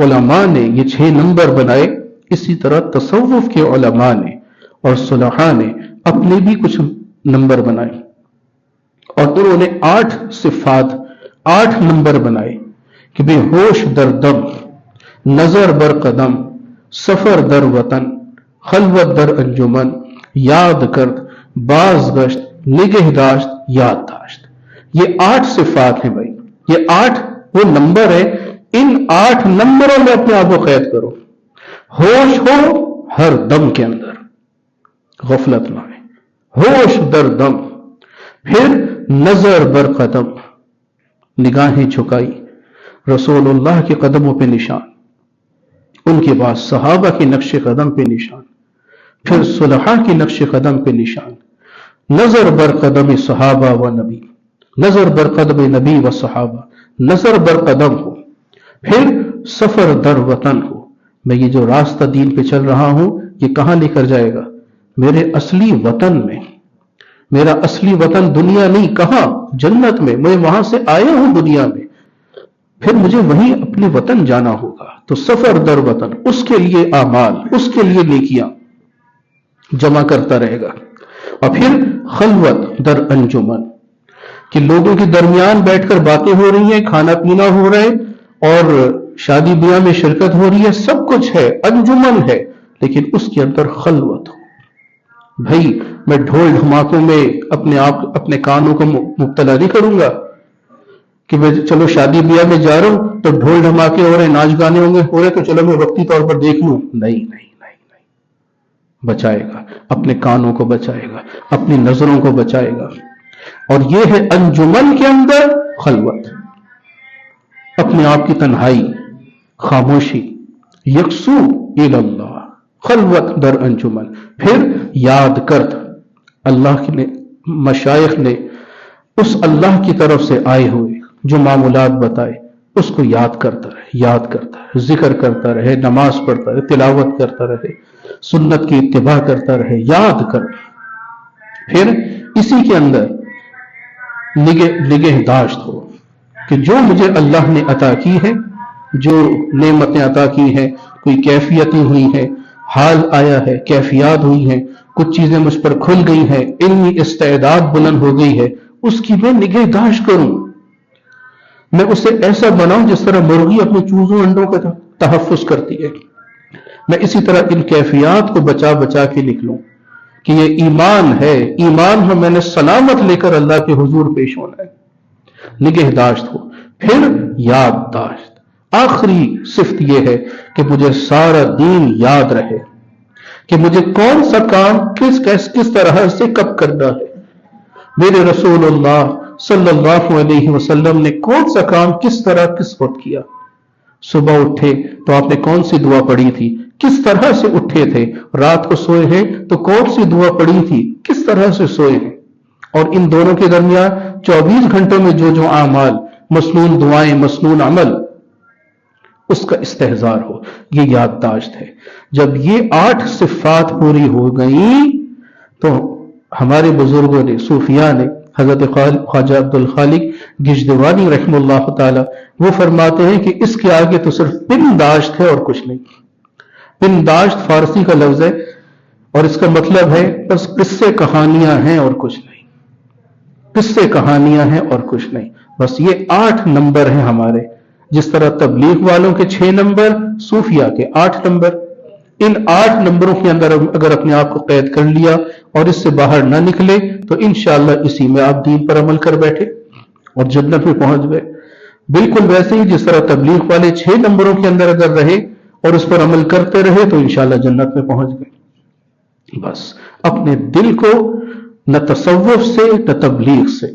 علماء نے یہ 6 نمبر بنائے، اسی طرح تصوف کے علماء نے اور صلحاء نے اپنے بھی کچھ نمبر بنائے، اور انہوں نے 8 صفات، 8 نمبر بنائے کہ بے ہوش در دم، نظر بر قدم، سفر در وطن، خلوت در انجمن، یاد کرد، بازگشت، نگہداشت، یادداشت. یہ 8 صفات ہیں بھائی، یہ 8 وہ نمبر ہے. ان 8 نمبروں میں اپنے آپ کو قید کرو. ہوش ہو ہر دم کے اندر، غفلت نہ آئے. ہوش در دم، پھر نظر بر قدم، نگاہیں جھکائی، رسول اللہ کے قدموں پہ نشان، ان کے بعد صحابہ کے نقش قدم پہ نشان، پھر صلحاء کے نقش قدم پہ نشان. نظر بر قدم صحابہ و نبی، نظر بر قدم نبی و صحابہ، نظر بر قدم ہو. پھر سفر در وطن ہو، میں یہ جو راستہ دین پہ چل رہا ہوں یہ کہاں لے کر جائے گا؟ میرے اصلی وطن میں. میرا اصلی وطن دنیا نہیں، کہاں؟ جنت میں. میں وہاں سے آیا ہوں دنیا میں، پھر مجھے وہیں اپنے وطن جانا ہوگا. تو سفر در وطن، اس کے لیے اعمال، اس کے لیے نیکیاں جمع کرتا رہے گا. اور پھر خلوت در انجمن، کہ لوگوں کے درمیان بیٹھ کر باتیں ہو رہی ہیں، کھانا پینا ہو رہا ہے، اور شادی بیاہ میں شرکت ہو رہی ہے، سب کچھ ہے، انجمن ہے، لیکن اس کے اندر خلوت ہو. بھائی میں ڈھول دھماکوں میں اپنے کانوں کو مبتلا نہیں کروں گا کہ میں چلو شادی بیاہ میں جا رہا ہوں تو ڈھول دھماکے ہو رہے، ناچ گانے ہو رہے، تو چلو میں وقتی طور پر دیکھ لوں. نہیں، بچائے گا، اپنے کانوں کو بچائے گا، اپنی نظروں کو بچائے گا. اور یہ ہے انجمن کے اندر خلوت، اپنے آپ کی تنہائی، خاموشی. یکسو الی اللہ، خلوت در انجمن. پھر یاد کرت، اللہ نے مشائخ نے اس اللہ کی طرف سے آئے ہوئے جو معمولات بتائے اس کو یاد کرتا رہے، یاد کرتا رہے، ذکر کرتا رہے، نماز پڑھتا رہے، تلاوت کرتا رہے، سنت کی اتباع کرتا رہے، یاد کر. پھر اسی کے اندر نگہداشت ہو کہ جو مجھے اللہ نے عطا کی ہے، جو نعمتیں عطا کی ہیں، کوئی کیفیتیں ہوئی ہیں، حال آیا ہے، کیفیات ہوئی ہیں، کچھ چیزیں مجھ پر کھل گئی ہیں، علمی استعداد بلند ہو گئی ہے، اس کی میں نگہداشت کروں. میں اسے ایسا بناؤں جس طرح مرغی اپنے چوزوں انڈوں کا تحفظ کرتی ہے. میں اسی طرح ان کیفیات کو بچا بچا کے نکلوں کہ یہ ایمان ہے، ایمان ہے، میں نے سلامت لے کر اللہ کے حضور پیش ہونا ہے. نگہداشت ہو. پھر یادداشت. آخری صفت یہ ہے کہ مجھے سارا دین یاد رہے کہ مجھے کون سا کام کس طرح سے کب کرنا ہے. میرے رسول اللہ صلی اللہ علیہ وسلم نے کون سا کام کس طرح کس وقت کیا. صبح اٹھے تو آپ نے کون سی دعا پڑھی تھی، کس طرح سے اٹھے تھے. رات کو سوئے ہیں تو کون سی دعا پڑھی تھی، کس طرح سے سوئے ہیں. اور ان دونوں کے درمیان 24 گھنٹوں میں جو اعمال، مسنون دعائیں، مسنون عمل، اس کا استحضار ہو. یہ یادداشت ہے. جب یہ 8 صفات پوری ہو گئیں تو ہمارے بزرگوں نے، صوفیاء نے، حضرت خواجہ عبد الخالق گجدوانی رحم اللہ تعالی، وہ فرماتے ہیں کہ اس کے آگے تو صرف پنداشت ہے اور کچھ نہیں. پنداشت فارسی کا لفظ ہے اور اس کا مطلب ہے بس قصے کہانیاں ہیں اور کچھ نہیں. قصے کہانیاں ہیں اور کچھ نہیں. بس یہ 8 نمبر ہیں ہمارے. جس طرح تبلیغ والوں کے 6 نمبر، صوفیاء کے 8 نمبر. ان 8 نمبروں کے اندر اگر اپنے آپ کو قید کر لیا اور اس سے باہر نہ نکلے تو انشاءاللہ اسی میں آپ دین پر عمل کر بیٹھے اور جنت میں پہنچ گئے. بالکل ویسے ہی جس طرح تبلیغ والے 6 نمبروں کے اندر اگر رہے اور اس پر عمل کرتے رہے تو انشاءاللہ جنت میں پہنچ گئے. بس اپنے دل کو نہ تصوف سے نہ تبلیغ سے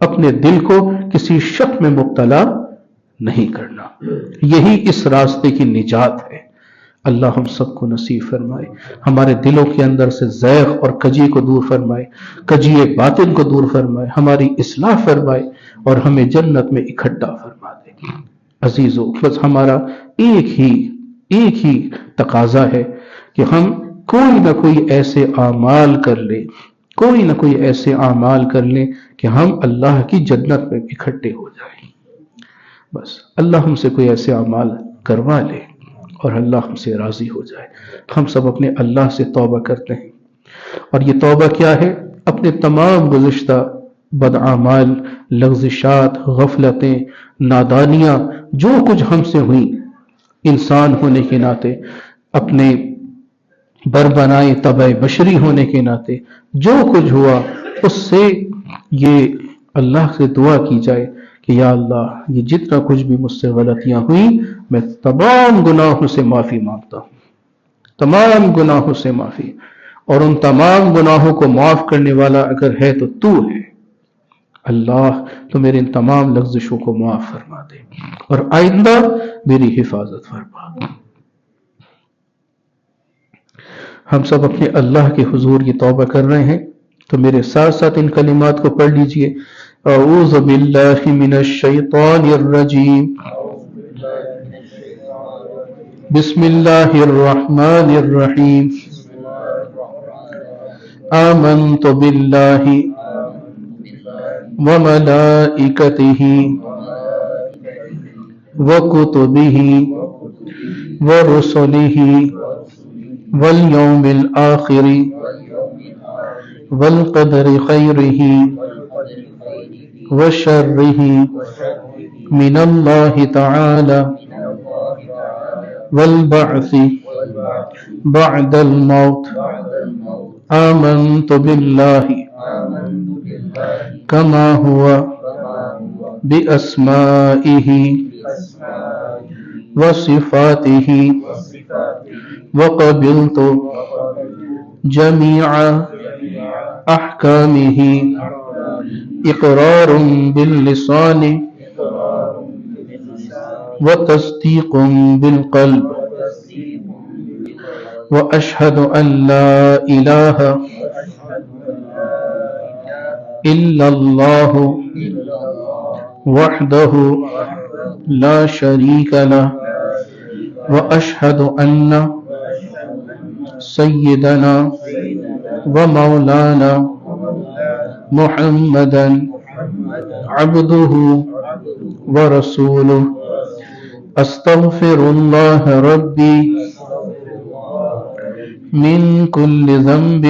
اپنے دل کو کسی شک میں مبتلا نہیں کرنا. یہی اس راستے کی نجات ہے. اللہ ہم سب کو نصیب فرمائے. ہمارے دلوں کے اندر سے زیغ اور کجی کو دور فرمائے، کجی باطن کو دور فرمائے، ہماری اصلاح فرمائے اور ہمیں جنت میں اکٹھا فرما دے. عزیزو، بس ہمارا ایک ہی تقاضا ہے کہ ہم کوئی نہ کوئی ایسے اعمال کر لیں کہ ہم اللہ کی جنت میں اکٹھے ہو جائیں. بس اللہ ہم سے کوئی ایسے اعمال کروا لے اور اللہ ہم سے راضی ہو جائے. ہم سب اپنے اللہ سے توبہ کرتے ہیں اور یہ توبہ کیا ہے؟ اپنے تمام گزشتہ بدعمال، لغزشات، غفلتیں، نادانیاں جو کچھ ہم سے ہوئیں انسان ہونے کے ناطے، اپنے بربنائے طبع بشری ہونے کے ناطے جو کچھ ہوا اس سے یہ اللہ سے دعا کی جائے کہ یا اللہ یہ جتنا کچھ بھی مجھ سے غلطیاں ہوئیں میں تمام گناہوں سے معافی مانگتا ہوں، تمام گناہوں سے معافی. اور ان تمام گناہوں کو معاف کرنے والا اگر ہے تو تو ہے اللہ. تو میرے ان تمام لغزشوں کو معاف فرما دے اور آئندہ میری حفاظت فرما. ہم سب اپنے اللہ کے حضور کی توبہ کر رہے ہیں تو میرے ساتھ ساتھ ان کلمات کو پڑھ لیجئے. اعوذ باللہ من الشیطان الرجیم، بسم اللہ الرحمن الرحیم. آمنت باللہ وملائکتہ وکتبہ ورسلہ والیوم الآخر والقدر خیرہ وشرہ من اللہ تعالی والبعث بعد الموت. آمنت باللہ کما ہوا باسمائہ وصفاتہ وقبلت جميع احکامہ اقرار باللسان وتصدیق بالقلب وأشهد أن لا إله إلا الله وحده لا شريك له وأشهد أن سيدنا ومولانا محمدا عبده ورسوله أستغفر الله ربي من كل ذنب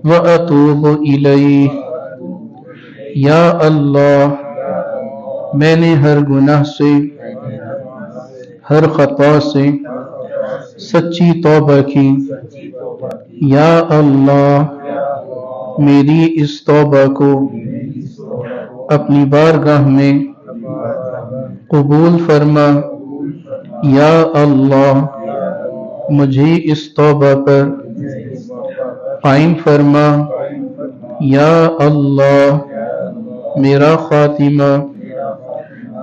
وأتوب إليه یا اللہ میں نے ہر گناہ سے ہر خطا سے سچی توبہ کی یا اللہ میری اس توبہ کو اپنی بارگاہ میں قبول فرما یا اللہ مجھے اس توبہ پر قائم فرما یا اللہ میرا خاتمہ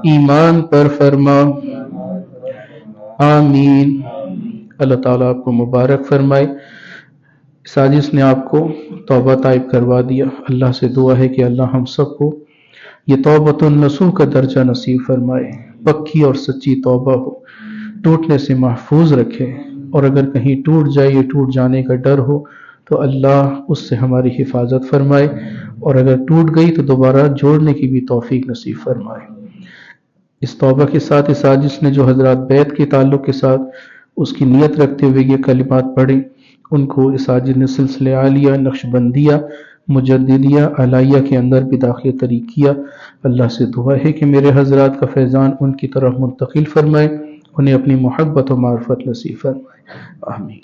ایمان پر فرما آمین۔ اللہ تعالیٰ آپ کو مبارک فرمائے۔ ساجس نے آپ کو توبہ طائب کروا دیا۔ اللہ سے دعا ہے کہ اللہ ہم سب کو یہ توبۃ النصوح کا درجہ نصیب فرمائے، پکی اور سچی توبہ ہو، ٹوٹنے سے محفوظ رکھے، اور اگر کہیں ٹوٹ جائے یا ٹوٹ جانے کا ڈر ہو تو اللہ اس سے ہماری حفاظت فرمائے، اور اگر ٹوٹ گئی تو دوبارہ جوڑنے کی بھی توفیق نصیب فرمائے۔ اس توبہ کے ساتھ اس ساجس نے جو حضرات بیت کے تعلق کے ساتھ اس کی نیت رکھتے ہوئے یہ کلمات پڑھیں، ان کو اس ساجد نے سلسلہ عالیہ، نقشبندیہ، مجددیہ، علائیہ کے اندر بھی داخل طریق کیا۔ اللہ سے دعا ہے کہ میرے حضرات کا فیضان ان کی طرف منتقل فرمائے، انہیں اپنی محبت و معرفت نصیب فرمائے، آمین۔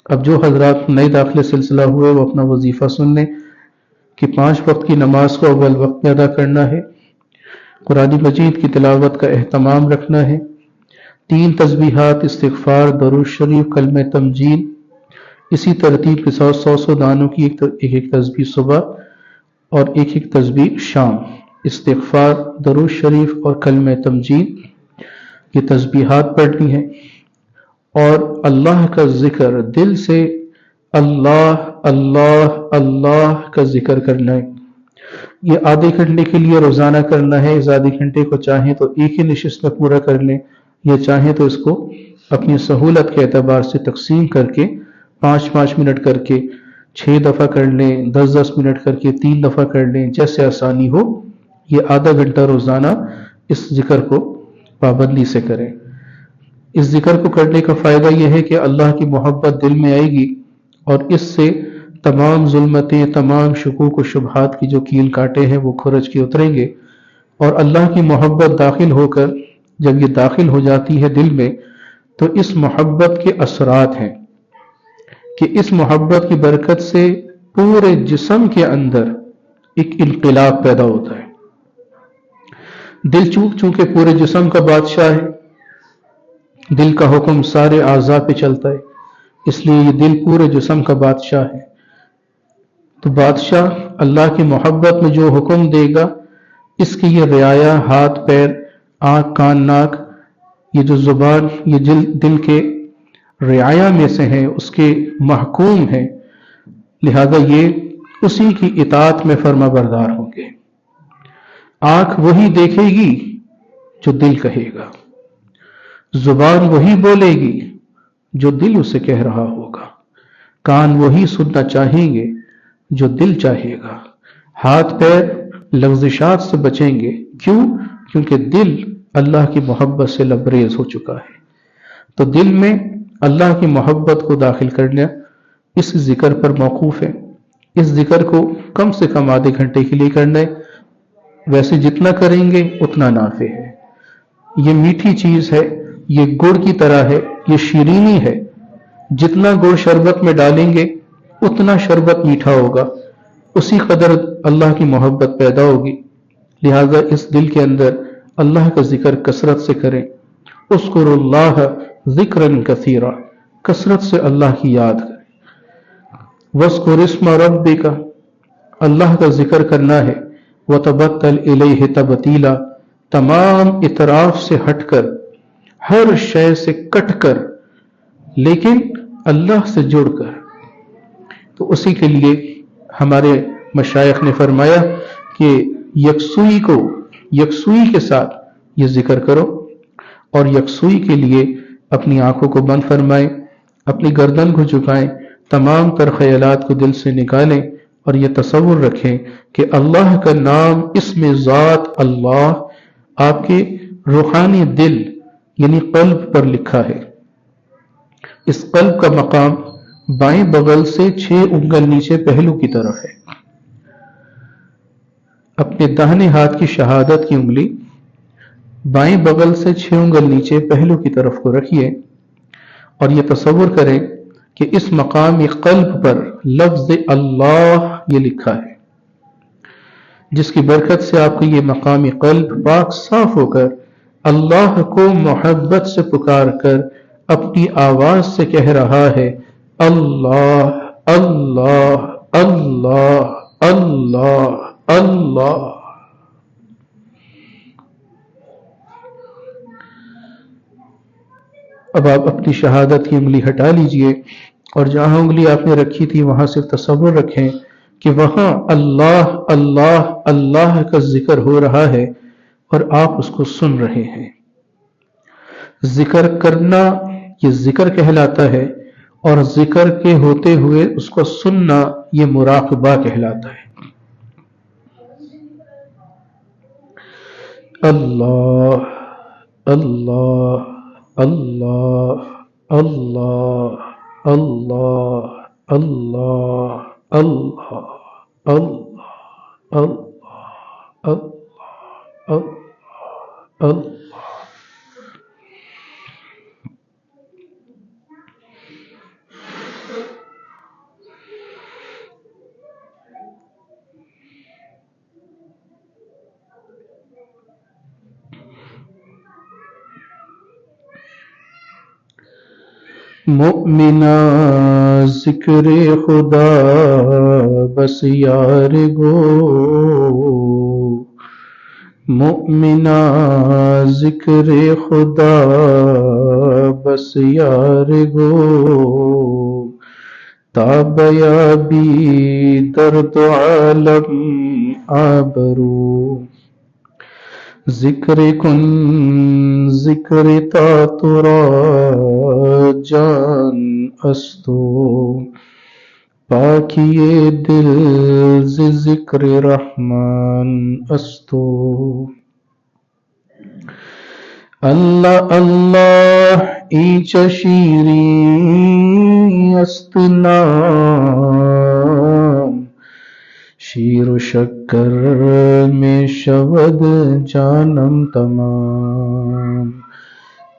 اب جو حضرات نئے داخلے سلسلہ ہوئے وہ اپنا وظیفہ سن لیں کہ 5 وقت کی نماز کو اول وقت میں ادا کرنا ہے، قرآن مجید کی تلاوت کا اہتمام رکھنا ہے، 3 تسبیحات، استغفار، درود شریف، کلمہ تمجید، اسی ترتیب کے ساتھ 100 دانوں کی ایک تسبیح صبح اور ایک تسبیح شام، استغفار، درود شریف اور کلمہ تمجید، یہ تسبیحات پڑھنی ہیں، اور اللہ کا ذکر دل سے اللہ اللہ اللہ کا ذکر کرنا ہے۔ یہ آدھے گھنٹے کے لیے روزانہ کرنا ہے۔ اس آدھے گھنٹے کو چاہیں تو ایک ہی نشست میں پورا کر لیں، یا چاہیں تو اس کو اپنی سہولت کے اعتبار سے تقسیم کر کے 5-5 منٹ کر کے 6 دفعہ کر لیں، 10-10 منٹ کر کے 3 دفعہ کر لیں، جیسے آسانی ہو۔ یہ آدھا گھنٹہ روزانہ اس ذکر کو پابندی سے کریں۔ اس ذکر کو کرنے کا فائدہ یہ ہے کہ اللہ کی محبت دل میں آئے گی، اور اس سے تمام ظلمتیں، تمام شکوک و شبہات کی جو کیل کاٹے ہیں وہ کھرچ کے اتریں گے، اور اللہ کی محبت داخل ہو کر جب یہ داخل ہو جاتی ہے دل میں تو اس محبت کے اثرات ہیں کہ اس محبت کی برکت سے پورے جسم کے اندر ایک انقلاب پیدا ہوتا ہے۔ دل چونکہ پورے جسم کا بادشاہ ہے، دل کا حکم سارے اعضاء پہ چلتا ہے، اس لیے یہ دل پورے جسم کا بادشاہ ہے۔ تو بادشاہ اللہ کی محبت میں جو حکم دے گا اس کی یہ رعایا، ہاتھ پیر، آنکھ کان ناک، یہ جو زبان، یہ دل کے رعایا میں سے ہیں، اس کے محکوم ہیں، لہذا یہ اسی کی اطاعت میں فرما بردار ہوں گے۔ آنکھ وہی دیکھے گی جو دل کہے گا، زبان وہی بولے گی جو دل اسے کہہ رہا ہوگا، کان وہی سننا چاہیں گے جو دل چاہے گا، ہاتھ پیر لغزشات سے بچیں گے۔ کیوں؟ کیونکہ دل اللہ کی محبت سے لبریز ہو چکا ہے۔ تو دل میں اللہ کی محبت کو داخل کرنا اس ذکر پر موقوف ہے۔ اس ذکر کو کم سے کم آدھے گھنٹے کے لیے کرنا ہے، ویسے جتنا کریں گے اتنا نافع ہے۔ یہ میٹھی چیز ہے، یہ گڑ کی طرح ہے، یہ شیرینی ہے، جتنا گڑ شربت میں ڈالیں گے اتنا شربت میٹھا ہوگا، اسی قدر اللہ کی محبت پیدا ہوگی۔ لہذا اس دل کے اندر اللہ کا ذکر کثرت سے کریں۔ اذکروا اللہ ذکرا کثیرا، کثرت سے اللہ کی یاد کریں۔ واذکر اسم ربک، اللہ کا ذکر کرنا ہے۔ وتبتل الیہ تبتیلا، تمام اطراف سے ہٹ کر ہر شے سے کٹ کر لیکن اللہ سے جڑ کر. تو اسی کے لیے ہمارے مشائخ نے فرمایا کہ یکسوئی کے ساتھ یہ ذکر کرو، اور یکسوئی کے لیے اپنی آنکھوں کو بند فرمائیں، اپنی گردن کو جھکائیں، تمام تر خیالات کو دل سے نکالیں اور یہ تصور رکھیں کہ اللہ کا نام، اسم ذات اللہ آپ کے روحانی دل یعنی قلب پر لکھا ہے. اس قلب کا مقام بائیں بغل سے 6 انگل نیچے پہلو کی طرف ہے. اپنے داہنے ہاتھ کی شہادت کی انگلی بائیں بغل سے 6 انگل نیچے پہلو کی طرف کو رکھیے اور یہ تصور کریں کہ اس مقام قلب پر لفظ اللہ یہ لکھا ہے، جس کی برکت سے آپ کا یہ مقام قلب پاک صاف ہو کر اللہ کو محبت سے پکار کر اپنی آواز سے کہہ رہا ہے اللہ اللہ اللہ اللہ اللہ. اب آپ اپنی شہادت کی انگلی ہٹا لیجئے اور جہاں انگلی آپ نے رکھی تھی وہاں صرف تصور رکھیں کہ وہاں اللہ اللہ اللہ کا ذکر ہو رہا ہے اور آپ اس کو سن رہے ہیں. ذکر کرنا یہ ذکر کہلاتا ہے اور ذکر کے ہوتے ہوئے اس کو سننا یہ مراقبہ کہلاتا ہے. اللہ اللہ اللہ اللہ اللہ اللہ اللہ اللہ اللہ اللہ. مؤمنا ذکر خدا بس یار گو، مؤمنا ذکر خدا بس یار گو، تابیابی درد عالم آبرو، ذکر کن ذکر تا ترا جان استو، پاکی دل ز ذکر رحمان استو. اللہ اللہ ایچ شیریں است نام، شیر و شکر میں شود جانم تمام.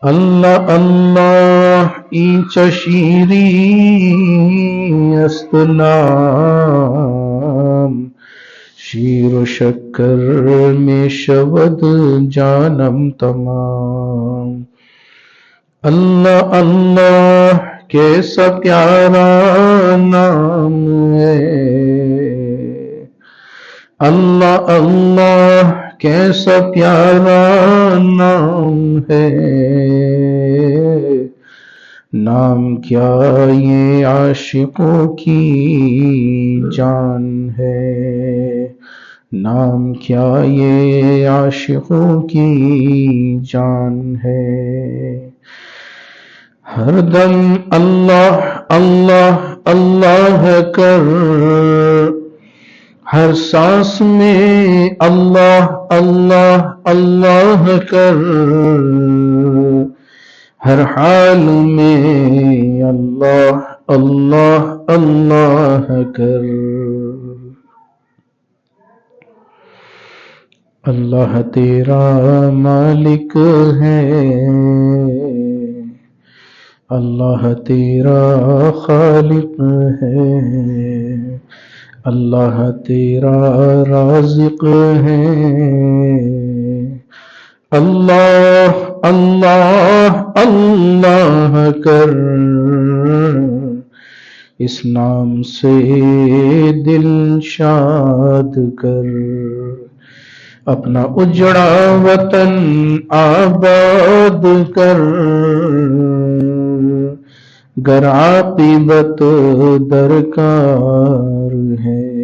اللہ اللہ ایچ شیریں است نام، شیر و شکر میں شود جانم تمام. اللہ اللہ کیسا پیارا نام ہے، اللہ اللہ کیسا پیارا نام ہے، نام کیا یہ عاشقوں کی جان ہے، نام کیا یہ عاشقوں کی جان ہے. ہر دم اللہ اللہ اللہ کر، ہر سانس میں اللہ اللہ اللہ کر، ہر حال میں اللہ اللہ اللہ کر. اللہ تیرا مالک ہے، اللہ تیرا خالق ہے، اللہ تیرا رازق ہے. اللہ اللہ اللہ کر، اس نام سے دل شاد کر، اپنا اجڑا وطن آباد کر، گر عاقبت درکار ہے۔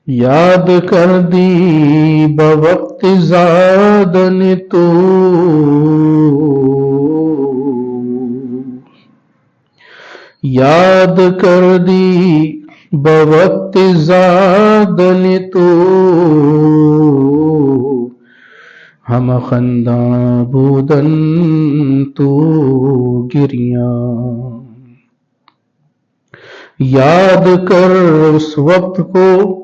یاد کر دی بوقت زادن تو، یاد کر دی بوقت زادن تو، ہم خنداں بودن تو گریاں۔ یاد کر اس وقت کو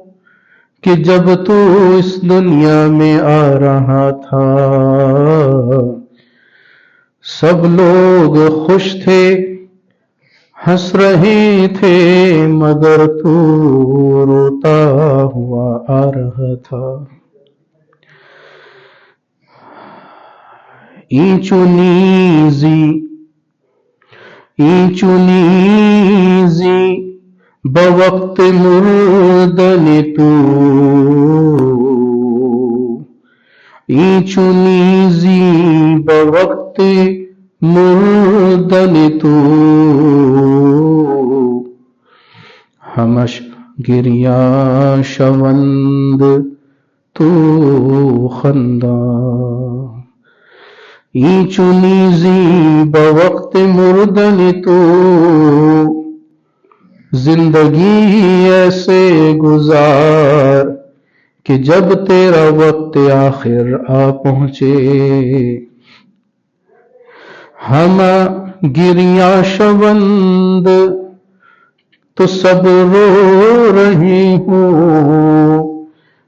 کہ جب تو اس دنیا میں آ رہا تھا، سب لوگ خوش تھے، ہنس رہے تھے، مگر تو روتا ہوا آ رہا تھا۔ اینچو نیزی بوقت مردن تو، اینچو نیزی بوقت مردن تو، ہمش گریا شوند تو خنداں۔ اینچو نیزی بوقت مردن تو، زندگی ایسے گزار کہ جب تیرا وقت آخر آ پہنچے، ہم گریاں شوند تو سب رو رہے ہوں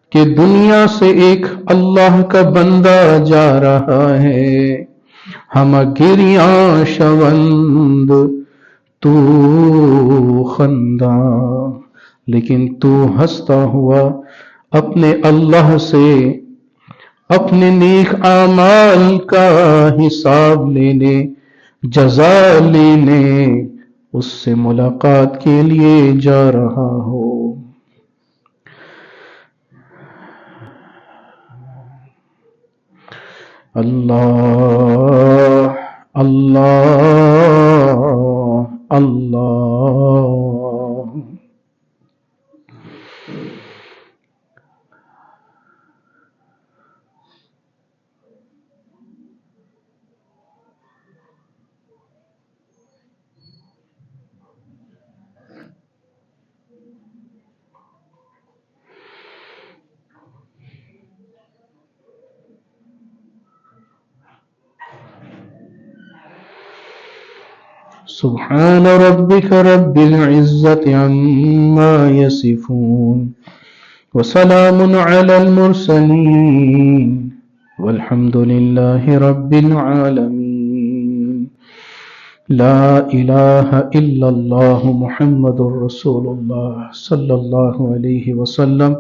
کہ دنیا سے ایک اللہ کا بندہ جا رہا ہے۔ ہم گریاں شوند تو خنداں، لیکن تو ہنستا ہوا اپنے اللہ سے اپنے نیک اعمال کا حساب لینے، جزا لینے، اس سے ملاقات کے لیے جا رہا ہو۔ اللہ اللہ اللہ۔ سبحان ربك رب العزة عما يصفون، وسلام على المرسلين، والحمد لله رب العالمين۔ لا إله إلا الله محمد رسول الله صلى الله عليه وسلم۔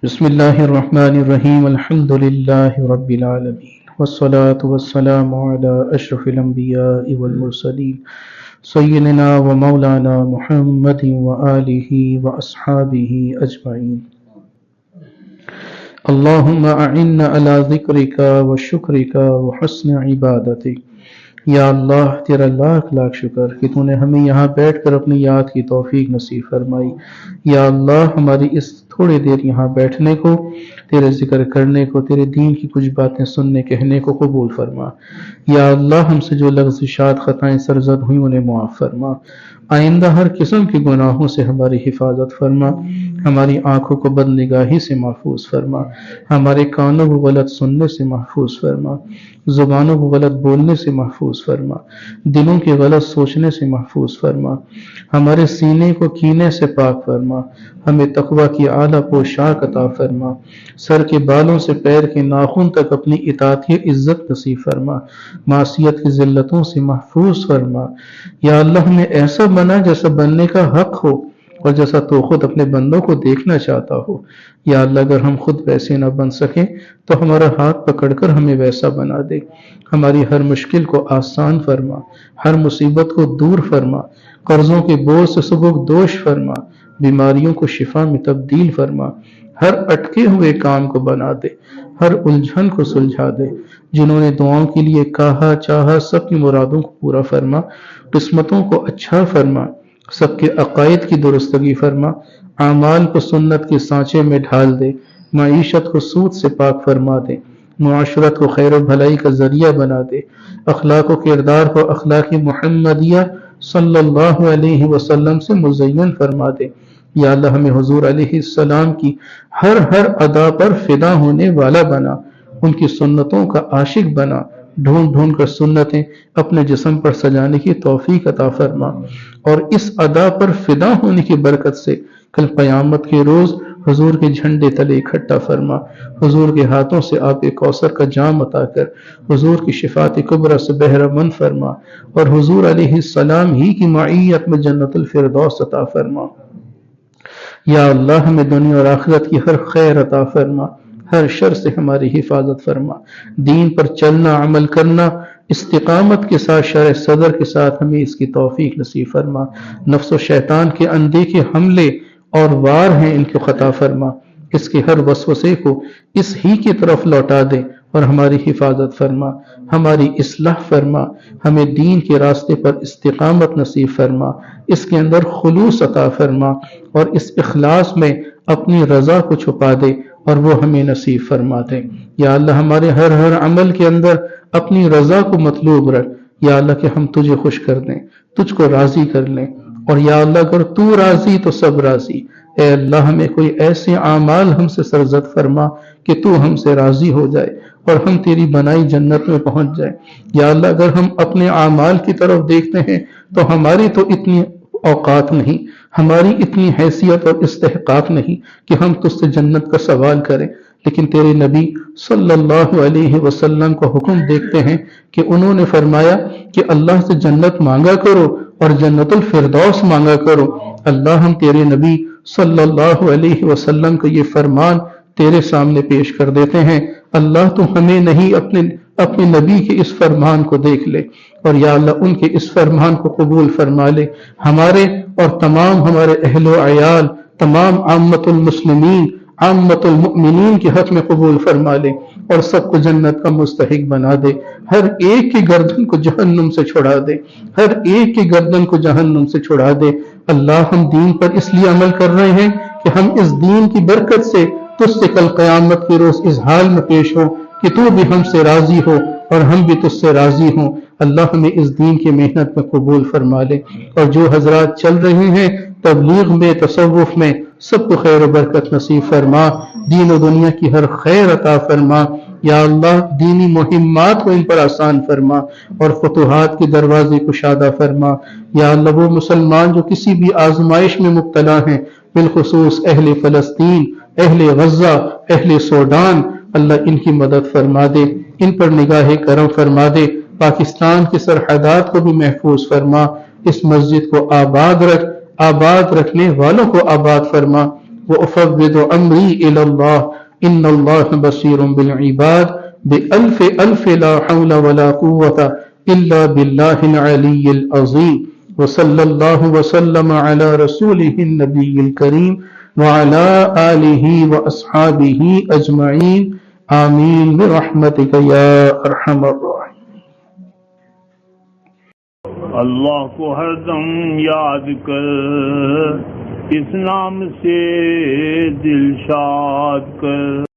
بسم الله الرحمن الرحيم، الحمد لله رب العالمين، والصلاة والسلام على أشرف الأنبياء والمرسلين، سيدنا ومولانا محمد وآله وأصحابه أجمعين۔ اللهم أعنا على ذكرك وشكرك وحسن عبادتك۔ یا اللہ تیرا لاکھ لاکھ شکر کہ تو نے ہمیں یہاں بیٹھ کر اپنی یاد کی توفیق نصیب فرمائی۔ یا اللہ ہماری اس تھوڑی دیر یہاں بیٹھنے کو، تیرے ذکر کرنے کو، تیرے دین کی کچھ باتیں سننے کہنے کو قبول فرما۔ یا اللہ ہم سے جو لغزشات خطائیں سرزد ہوئیں انہیں معاف فرما۔ آئندہ ہر قسم کے گناہوں سے ہماری حفاظت فرما۔ ہماری آنکھوں کو بد نگاہی سے محفوظ فرما، ہمارے کانوں کو غلط سننے سے محفوظ فرما، زبانوں کو غلط بولنے سے محفوظ فرما، دلوں کے غلط سوچنے سے محفوظ فرما، ہمارے سینے کو کینے سے پاک فرما، ہمیں تقوی کی اعلیٰ پوشاک عطا فرما، سر کے بالوں سے پیر کے ناخن تک اپنی اطاعت کی عزت نصیب فرما، معصیت کی ذلتوں سے محفوظ فرما۔ یا اللہ ہمیں ایسا بنا جیسا بننے کا حق ہو، اور جیسا تو خود اپنے بندوں کو دیکھنا چاہتا ہو۔ یا اللہ اگر ہم خود ویسے نہ بن سکیں تو ہمارا ہاتھ پکڑ کر ہمیں ویسا بنا دے، ہماری ہر مشکل کو آسان فرما، ہر مصیبت کو دور فرما، قرضوں کے بوجھ سے سبک دوش فرما، بیماریوں کو شفا میں تبدیل فرما، ہر اٹکے ہوئے کام کو بنا دے، ہر الجھن کو سلجھا دے، جنہوں نے دعاؤں کے لیے کہا چاہا سب کی مرادوں کو پورا فرما، قسمتوں کو اچھا فرما، سب کے عقائد کی درستگی فرما، اعمال کو سنت کے سانچے میں ڈھال دے، معیشت کو سود سے پاک فرما دے، معاشرت کو خیر و بھلائی کا ذریعہ بنا دے، اخلاق و کردار کو اخلاق محمدیہ صلی اللہ علیہ وسلم سے مزین فرما دے۔ یا اللہ ہمیں حضور علیہ السلام کی ہر ادا پر فدا ہونے والا بنا، ان کی سنتوں کا عاشق بنا، ڈھونڈ ڈھونڈ کر سنتیں اپنے جسم پر سجانے کی توفیق عطا فرما، اور اس ادا پر فدا ہونے کی برکت سے کل قیامت کے روز حضور کے جھنڈے تلے اکٹھا فرما، حضور کے ہاتھوں سے آب کوثر کا جام عطا کر حضور کی شفاعت کبریٰ سے بہرہ مند فرما، اور حضور علیہ السلام ہی کی معیت میں جنت الفردوس عطا فرما۔ یا اللہ ہمیں دنیا اور آخرت کی ہر خیر عطا فرما، ہر شر سے ہماری حفاظت فرما، دین پر چلنا، عمل کرنا استقامت کے ساتھ، شرع صدر کے ساتھ ہمیں اس کی توفیق نصیب فرما، نفس و شیطان کے اندیکھے حملے اور وار ہیں ان کو خطا فرما، اس کے ہر وسوسے کو اس ہی کی طرف لوٹا دے اور ہماری حفاظت فرما، ہماری اصلاح فرما، ہمیں دین کے راستے پر استقامت نصیب فرما، اس کے اندر خلوص عطا فرما، اور اس اخلاص میں اپنی رضا کو چھپا دے اور وہ ہمیں نصیب فرما دے۔ یا اللہ ہمارے ہر عمل کے اندر اپنی رضا کو مطلوب رکھ، یا اللہ کہ ہم تجھے خوش کر دیں، تجھ کو راضی کر لیں، اور یا اللہ اگر تو راضی تو سب راضی۔ اے اللہ ہمیں کوئی ایسے اعمال ہم سے سرزد فرما کہ تو ہم سے راضی ہو جائے اور ہم تیری بنائی جنت میں پہنچ جائیں۔ یا اللہ اگر ہم اپنے اعمال کی طرف دیکھتے ہیں تو ہماری تو اتنی اوقات نہیں، ہماری اتنی حیثیت اور استحقاق نہیں کہ ہم تجھ سے جنت کا سوال کریں، لیکن تیرے نبی صلی اللہ علیہ وسلم کو حکم دیکھتے ہیں کہ انہوں نے فرمایا کہ اللہ سے جنت مانگا کرو اور جنت الفردوس مانگا کرو۔ اللہ ہم تیرے نبی صلی اللہ علیہ وسلم کا یہ فرمان تیرے سامنے پیش کر دیتے ہیں، اللہ تو ہمیں نہیں اپنے نبی کے اس فرمان کو دیکھ لے، اور یا اللہ ان کے اس فرمان کو قبول فرما لے، ہمارے اور تمام ہمارے اہل و عیال، تمام عامت المسلمین، عامت المؤمنین کے حق میں قبول فرما لے، اور سب کو جنت کا مستحق بنا دے، ہر ایک کی گردن کو جہنم سے چھڑا دے، ہر ایک کی گردن کو جہنم سے چھڑا دے۔ اللہ ہم دین پر اس لیے عمل کر رہے ہیں کہ ہم اس دین کی برکت سے تجھ سے کل قیامت کے روز اس حال میں پیش ہو کہ تو بھی ہم سے راضی ہو اور ہم بھی تجھ سے راضی ہوں۔ اللہ ہمیں اس دین کی محنت میں قبول فرما لے، اور جو حضرات چل رہے ہیں تبلیغ میں، تصوف میں، سب کو خیر و برکت نصیب فرما، دین و دنیا کی ہر خیر عطا فرما۔ یا اللہ دینی مہمات کو ان پر آسان فرما اور فتوحات کے دروازے کشادہ فرما۔ یا اللہ وہ مسلمان جو کسی بھی آزمائش میں مبتلا ہیں، بالخصوص اہل فلسطین، اہل غزہ، اہل سوڈان، اللہ ان کی مدد فرما دے، ان پر نگاہ کرم فرما دے، پاکستان کی سرحدات کو بھی محفوظ فرما، اس مسجد کو آباد رکھ، آباد رکھنے والوں کو آباد فرما۔ وَأُفَوِّضُ أَمْرِي إِلَى اللَّهِ إِنَّ اللَّهَ بَصِيرٌ بِالْعِبَادِ بِأَلْفِ أَلْفِ لَا حَوْلَ وَلَا قُوَّةَ إِلَّا بِاللَّهِ الْعَلِيِّ الْعَظِيمِ وصلی اللہ وسلم علی رسولہ النبی الکریم وعلی آلہ واصحابہ اجمعین آمین برحمتک یا ارحم الراحمین۔ اللہ کو ہر دم یاد کر، اس نام سے دل شاد کر۔